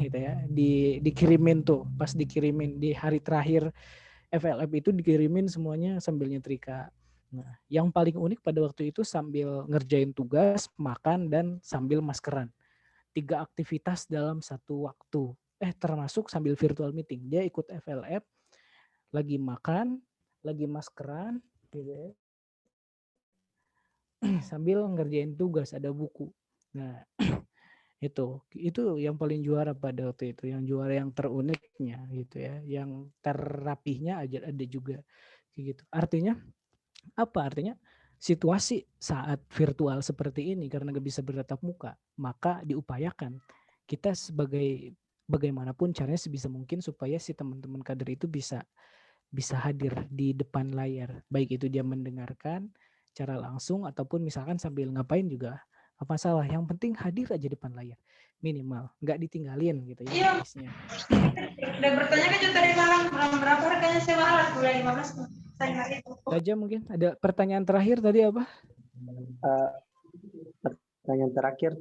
gitu ya, dikirimin tuh, pas dikirimin di hari terakhir FLF itu dikirimin semuanya sambil nyetrika. Nah, yang paling unik pada waktu itu sambil ngerjain tugas, makan, dan sambil maskeran. 3 aktivitas dalam satu waktu. Termasuk sambil virtual meeting. Dia ikut FLF, lagi makan, lagi maskeran, gitu ya, sambil ngerjain tugas, ada buku. Nah, itu yang paling juara pada waktu itu, yang juara yang teruniknya gitu ya, yang terrapihnya ada juga kayak gitu. Artinya apa? Artinya situasi saat virtual seperti ini karena gak bisa bertatap muka, maka diupayakan kita sebagai bagaimanapun caranya sebisa mungkin supaya si teman-teman kader itu bisa hadir di depan layar, baik itu dia mendengarkan secara langsung ataupun misalkan sambil ngapain juga apa salah, yang penting hadir aja depan layar minimal, nggak ditinggalin gitu ya. Iya. Bisnya. Udah bertanya kan dari malam berapa harganya sewa alat mulai 15 saya nggak itu. Saja mungkin ada pertanyaan terakhir tadi apa? Pertanyaan terakhir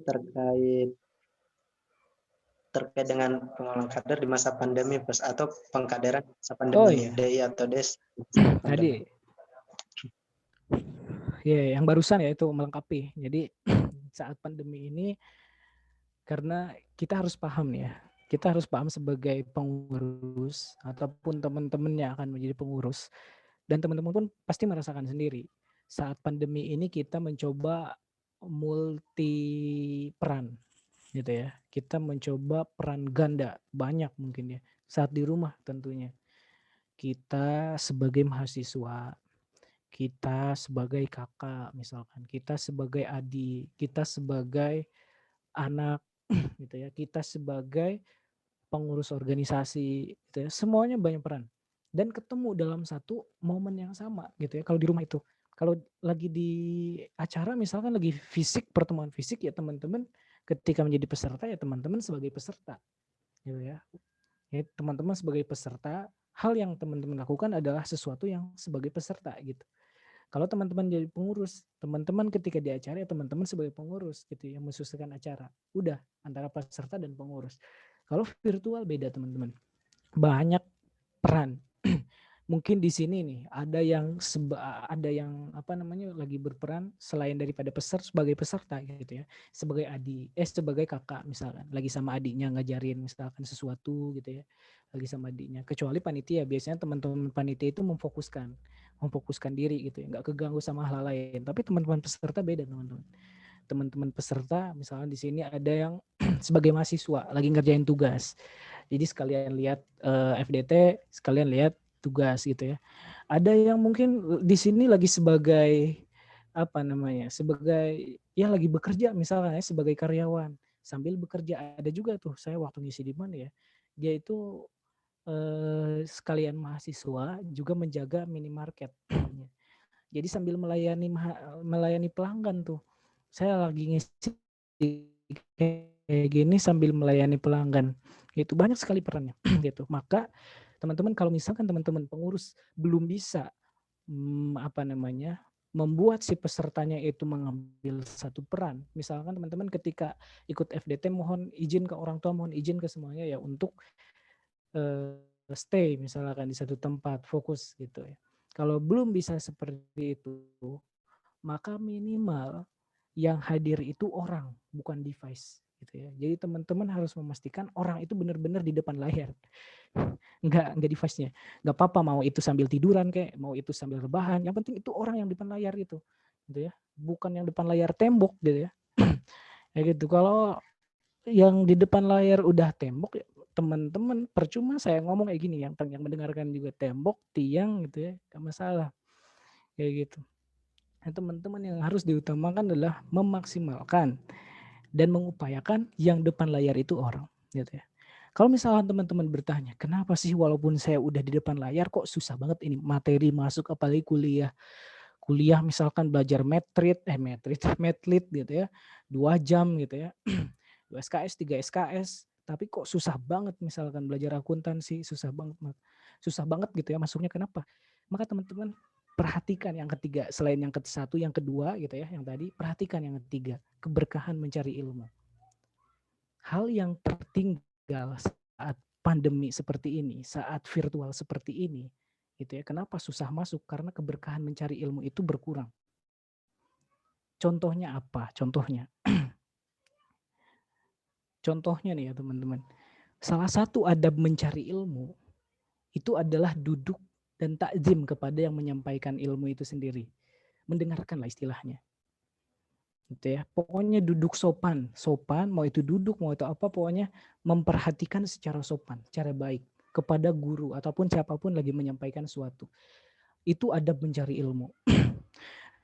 terkait dengan pengelolaan kader di masa pandemi atau pengkaderan masa pandemi, Oh iya. DI atau DES. Tadi ya yang barusan ya itu melengkapi. Jadi saat pandemi ini karena kita harus paham ya, kita harus paham sebagai pengurus ataupun teman-teman yang akan menjadi pengurus, dan teman-teman pun pasti merasakan sendiri saat pandemi ini kita mencoba multi peran gitu ya, kita mencoba peran ganda banyak mungkin ya saat di rumah. Tentunya kita sebagai mahasiswa, kita sebagai kakak misalkan, kita sebagai adik, kita sebagai anak gitu ya. Kita sebagai pengurus organisasi gitu ya, semuanya banyak peran. Dan ketemu dalam satu momen yang sama gitu ya. Kalau di rumah itu, kalau lagi di acara misalkan lagi fisik, pertemuan fisik ya teman-teman ketika menjadi peserta ya teman-teman sebagai peserta gitu ya. Ya teman-teman sebagai peserta, hal yang teman-teman lakukan adalah sesuatu yang sebagai peserta gitu. Kalau teman-teman jadi pengurus, teman-teman ketika di acara ya teman-teman sebagai pengurus gitu ya, mensukseskan acara. Udah antara peserta dan pengurus. Kalau virtual beda teman-teman. Banyak peran. Mungkin di sini nih ada yang lagi berperan selain daripada sebagai peserta gitu ya, sebagai adik, sebagai kakak misalkan, lagi sama adiknya ngajarin misalkan sesuatu gitu ya, lagi sama adiknya. Kecuali panitia, biasanya teman-teman panitia itu memfokuskan diri gitu ya, nggak keganggu sama hal lain. Tapi teman-teman peserta beda teman-teman. Teman-teman peserta misalnya di sini ada yang sebagai mahasiswa lagi ngerjain tugas. Jadi sekalian lihat FDT, sekalian lihat tugas gitu ya. Ada yang mungkin di sini lagi sebagai sebagai ya lagi bekerja misalnya ya, sebagai karyawan sambil bekerja. Ada juga tuh saya waktu ngisi di mana ya, dia itu sekalian mahasiswa juga menjaga minimarket. Jadi sambil melayani pelanggan tuh. Saya lagi ngisi kayak gini sambil melayani pelanggan. Itu banyak sekali perannya gitu. Maka teman-teman kalau misalkan teman-teman pengurus belum bisa membuat si pesertanya itu mengambil satu peran. Misalkan teman-teman ketika ikut FDT mohon izin ke orang tua, mohon izin ke semuanya ya untuk stay misalkan di satu tempat, fokus gitu ya. Kalau belum bisa seperti itu, maka minimal yang hadir itu orang, bukan device gitu ya. Jadi teman-teman harus memastikan orang itu benar-benar di depan layar. Enggak device-nya. Enggak apa-apa mau itu sambil tiduran kayak, mau itu sambil rebahan, yang penting itu orang yang di depan layar itu. Gitu ya. Bukan yang depan layar tembok gitu ya. Ya gitu. Kalau yang di depan layar udah tembok ya teman-teman percuma saya ngomong kayak gini, yang mendengarkan juga tembok, tiang gitu ya, enggak masalah. Kayak gitu. Nah, teman-teman yang harus diutamakan adalah memaksimalkan dan mengupayakan yang depan layar itu orang gitu ya. Kalau misalnya teman-teman bertanya, kenapa sih walaupun saya udah di depan layar kok susah banget ini materi masuk, apalagi kuliah misalkan belajar Medlit gitu ya, 2 jam gitu ya, 2 SKS, 3 SKS, tapi kok susah banget misalkan belajar akuntansi, susah banget gitu ya masuknya, kenapa? Maka teman-teman perhatikan yang ketiga, selain yang satu, yang kedua gitu ya, yang tadi, perhatikan yang ketiga, keberkahan mencari ilmu. Hal yang tertinggal saat pandemi seperti ini, saat virtual seperti ini, gitu ya. Kenapa susah masuk? Karena keberkahan mencari ilmu itu berkurang. Contohnya apa? Contohnya nih ya teman-teman. Salah satu adab mencari ilmu itu adalah duduk dan takzim kepada yang menyampaikan ilmu itu sendiri. Mendengarkanlah istilahnya. Gitu ya. Pokoknya duduk sopan, mau itu duduk, mau itu apa, pokoknya memperhatikan secara sopan, secara baik kepada guru ataupun siapapun lagi menyampaikan suatu. Itu adab mencari ilmu.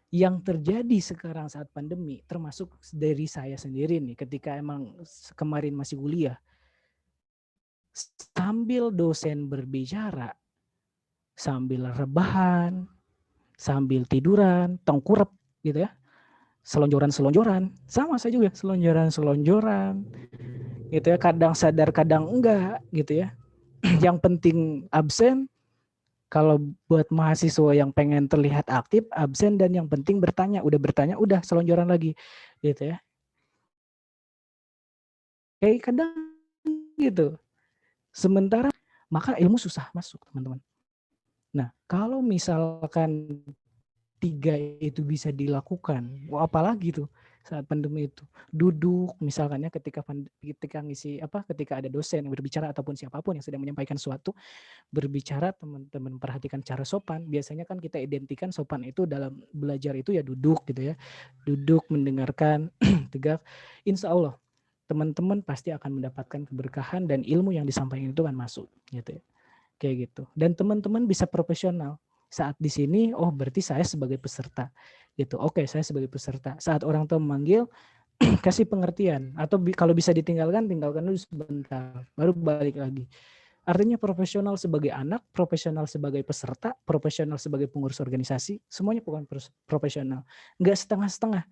Yang terjadi sekarang saat pandemi, termasuk dari saya sendiri nih, ketika emang kemarin masih kuliah, sambil dosen berbicara, sambil rebahan, sambil tiduran, tengkurap gitu ya, selonjoran, sama saya juga selonjoran, gitu ya, kadang sadar, kadang enggak, gitu ya. Yang penting absen. Kalau buat mahasiswa yang pengen terlihat aktif, absen, dan yang penting bertanya, udah selonjoran lagi, gitu ya. Kayak kadang gitu. Sementara maka ilmu susah masuk, teman-teman. Nah, kalau misalkan 3 itu bisa dilakukan, apalagi tuh saat pandemi itu, duduk misalkan ya ketika ada dosen yang berbicara ataupun siapapun yang sedang menyampaikan suatu berbicara, teman-teman perhatikan cara sopan. Biasanya kan kita identikan sopan itu dalam belajar itu ya duduk gitu ya, duduk mendengarkan tegak. Insya Allah teman-teman pasti akan mendapatkan keberkahan dan ilmu yang disampaikan itu kan masuk gitu ya, kayak gitu. Dan teman-teman bisa profesional saat di sini. Oh berarti saya sebagai peserta gitu. Oke, saya sebagai peserta. Saat orang tua memanggil, kasih pengertian, atau kalau bisa ditinggalkan, tinggalkan dulu sebentar, baru balik lagi. Artinya profesional sebagai anak, profesional sebagai peserta, profesional sebagai pengurus organisasi, semuanya bukan profesional. Enggak setengah-setengah.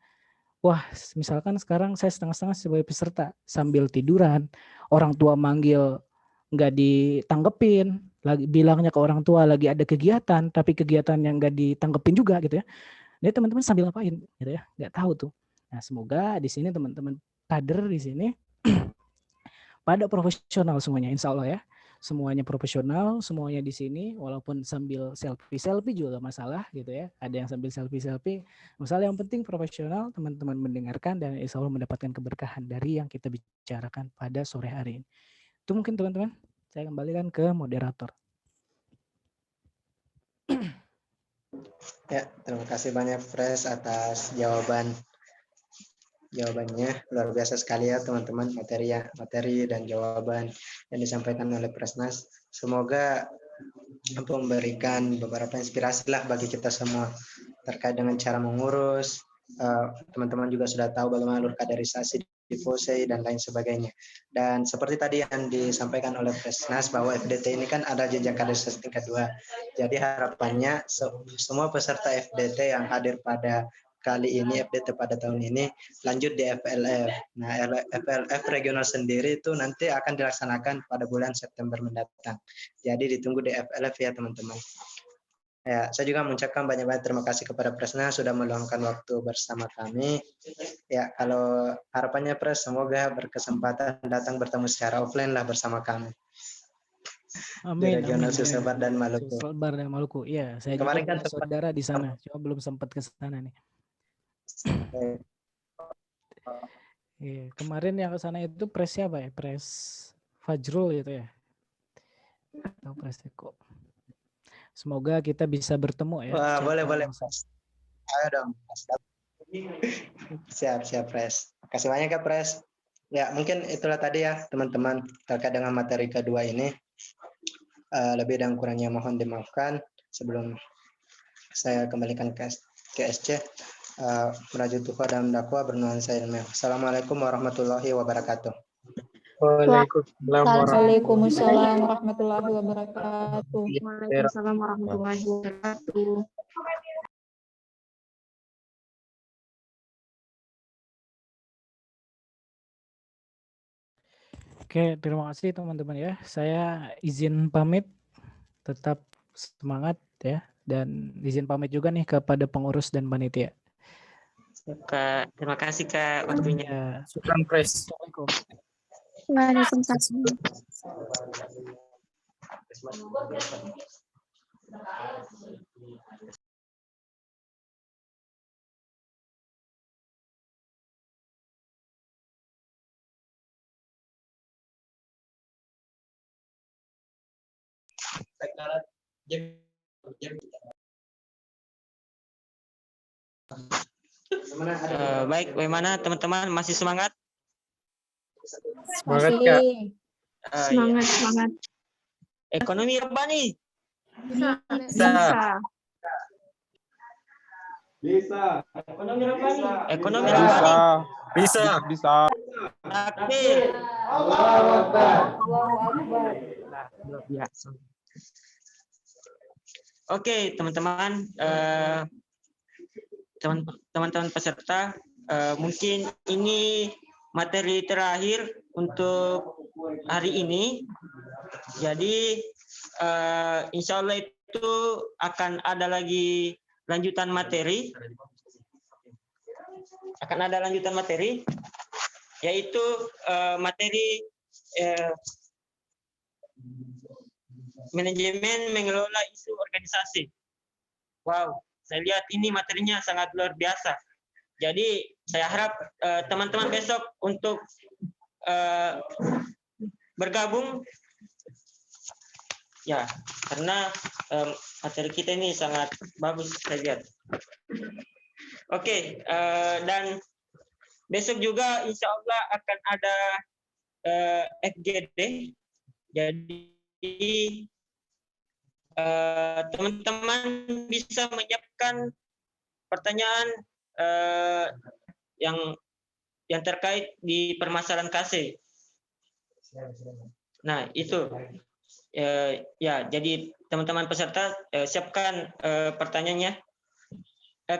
Wah, misalkan sekarang saya setengah-setengah sebagai peserta, sambil tiduran, orang tua manggil nggak ditanggepin, lagi bilangnya ke orang tua lagi ada kegiatan, tapi kegiatan yang nggak ditanggepin juga gitu ya. Jadi teman-teman sambil ngapain gitu ya, nggak tahu tuh. Nah, semoga di sini teman-teman kader di sini pada profesional semuanya, insya Allah ya. Semuanya profesional, semuanya di sini, walaupun sambil selfie juga gak masalah gitu ya. Ada yang sambil selfie, masalah yang penting profesional, teman-teman mendengarkan dan insya Allah mendapatkan keberkahan dari yang kita bicarakan pada sore hari ini. Itu mungkin teman-teman, saya kembalikan ke moderator. Ya, terima kasih banyak Pres atas jawabannya. Luar biasa sekali ya teman-teman, materi dan jawaban yang disampaikan oleh Presnas. Semoga memberikan beberapa inspirasi lah bagi kita semua terkait dengan cara mengurus. Teman-teman juga sudah tahu bagaimana alur kaderisasi di FOSEI dan lain sebagainya. Dan seperti tadi yang disampaikan oleh Presnas bahwa FDT ini kan ada jenjang kaderisasi tingkat 2. Jadi harapannya semua peserta FDT yang hadir pada kali ini, FDT pada tahun ini, lanjut di FLF. Nah, FLF regional sendiri itu nanti akan dilaksanakan pada bulan September mendatang. Jadi ditunggu di FLF ya teman-teman. Ya, saya juga mengucapkan banyak-banyak terima kasih kepada Presna sudah meluangkan waktu bersama kami. Ya, kalau harapannya Pres, semoga berkesempatan datang bertemu secara offline lah bersama kami. Amin. Di regional Sulselbar dan Maluku. Sulselbar dan Maluku. Iya, saya Kemarin juga kan punya saudara di sana, cuma belum sempat ke sana nih. Iya, kemarin yang ke sana itu Pres siapa ya? Pres Fajrul itu ya? Atau Pres Eko? Semoga kita bisa bertemu ya. Wah, boleh. Ayo dong. Siap, Pres. Kasih banyak ya, Pres. Ya, mungkin itulah tadi ya, teman-teman, terkait dengan materi kedua ini. Lebih dan kurangnya mohon dimaafkan. Sebelum saya kembalikan ke SC, merajut tuha dan dakwah bernuansa ilmiah. Assalamualaikum warahmatullahi wabarakatuh. Waalaikumsalam warahmatullahi wabarakatuh. Waalaikumsalam warahmatullahi wabarakatuh. Oke, terima kasih teman-teman ya. Saya izin pamit, tetap semangat ya. Dan izin pamit juga nih kepada pengurus dan panitia. Kak, terima kasih Kak waktunya. Ya. Syukran Pres. Assalamualaikum. Waalaikumsalam. Baik, bagaimana teman-teman, masih semangat? Semangat Kak. Semangat. Ekonomi Rabbani. Bisa. Ekonomi Rabbani. Bisa. Takbir. Allahu Akbar. Oke, teman-teman, teman-teman peserta, mungkin ini materi terakhir untuk hari ini. Jadi, insya Allah itu akan ada lagi lanjutan materi. Yaitu materi manajemen mengelola isu organisasi. Wow, saya lihat ini materinya sangat luar biasa. Jadi saya harap teman-teman besok untuk bergabung, ya, karena materi kita ini sangat bagus saya lihat. Oke, dan besok juga insya Allah akan ada FGD. Jadi teman-teman bisa menyiapkan pertanyaan yang yang terkait di permasalahan KC. Nah, itu. Ya, jadi teman-teman peserta siapkan pertanyaannya.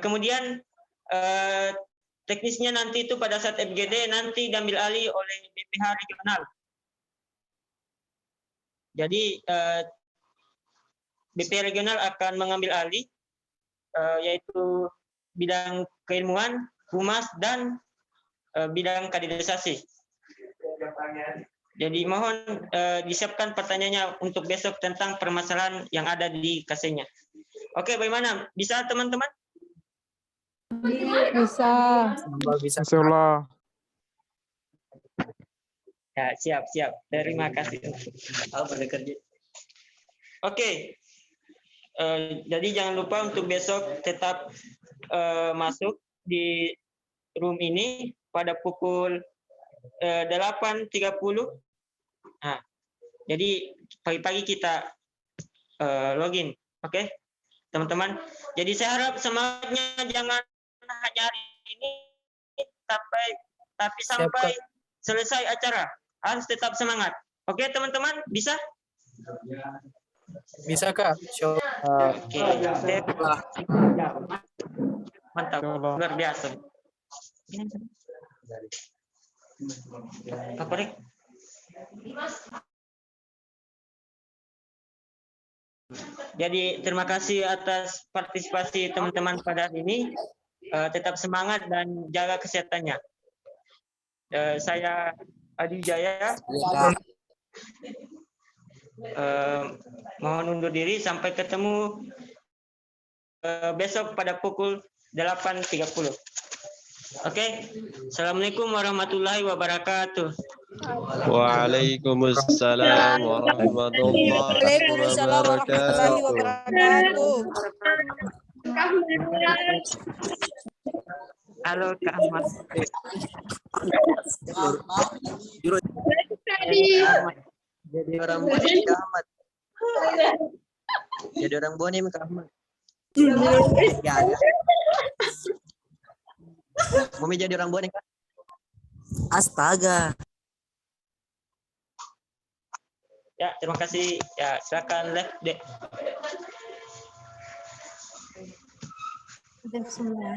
Kemudian teknisnya nanti itu pada saat FGD nanti diambil alih oleh BPH regional. Jadi BPH regional akan mengambil alih yaitu bidang keilmuan, humas, dan bidang kaderisasi. Jadi mohon disiapkan pertanyaannya untuk besok tentang permasalahan yang ada di KC-nya. Oke, bagaimana? Bisa teman-teman? Bisa. Bisa. Ya, siap. Terima kasih. Oke. Jadi jangan lupa untuk besok tetap masuk di room ini pada pukul 8.30. Nah, jadi pagi-pagi kita login, oke, teman-teman. Jadi saya harap semangatnya jangan hanya hari ini, tapi sampai selesai acara harus tetap semangat. Oke, teman-teman, bisa? Bisa, Kak. Oke, mantap, luar biasa. Apa nih? Jadi terima kasih atas partisipasi teman-teman pada hari ini. Tetap semangat dan jaga kesehatannya. Saya Adi Jaya. Mohon undur diri, sampai ketemu besok pada pukul 8.30. Oke. Assalamualaikum warahmatullahi wabarakatuh. Waalaikumsalam warahmatullahi wabarakatuh. Halo Kak Ahmad. Jadi orang bonim Kak Ahmad. Jadi orang bonim Kak Ahmad. Mami jadi orang bonim Kak. Astaga. Ya, terima kasih. Ya, silakan live, Dek. Udah semua.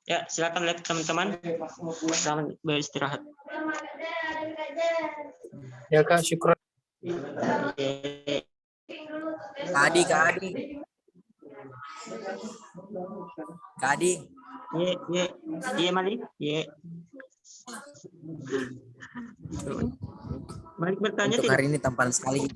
Ya, silakan live teman-teman. Selamat beristirahat. Ya, Kak, syukur. Kak Adi. Iya, Malik. Iya. Malik bertanya Untuk tidak? hari ini tampan sekali.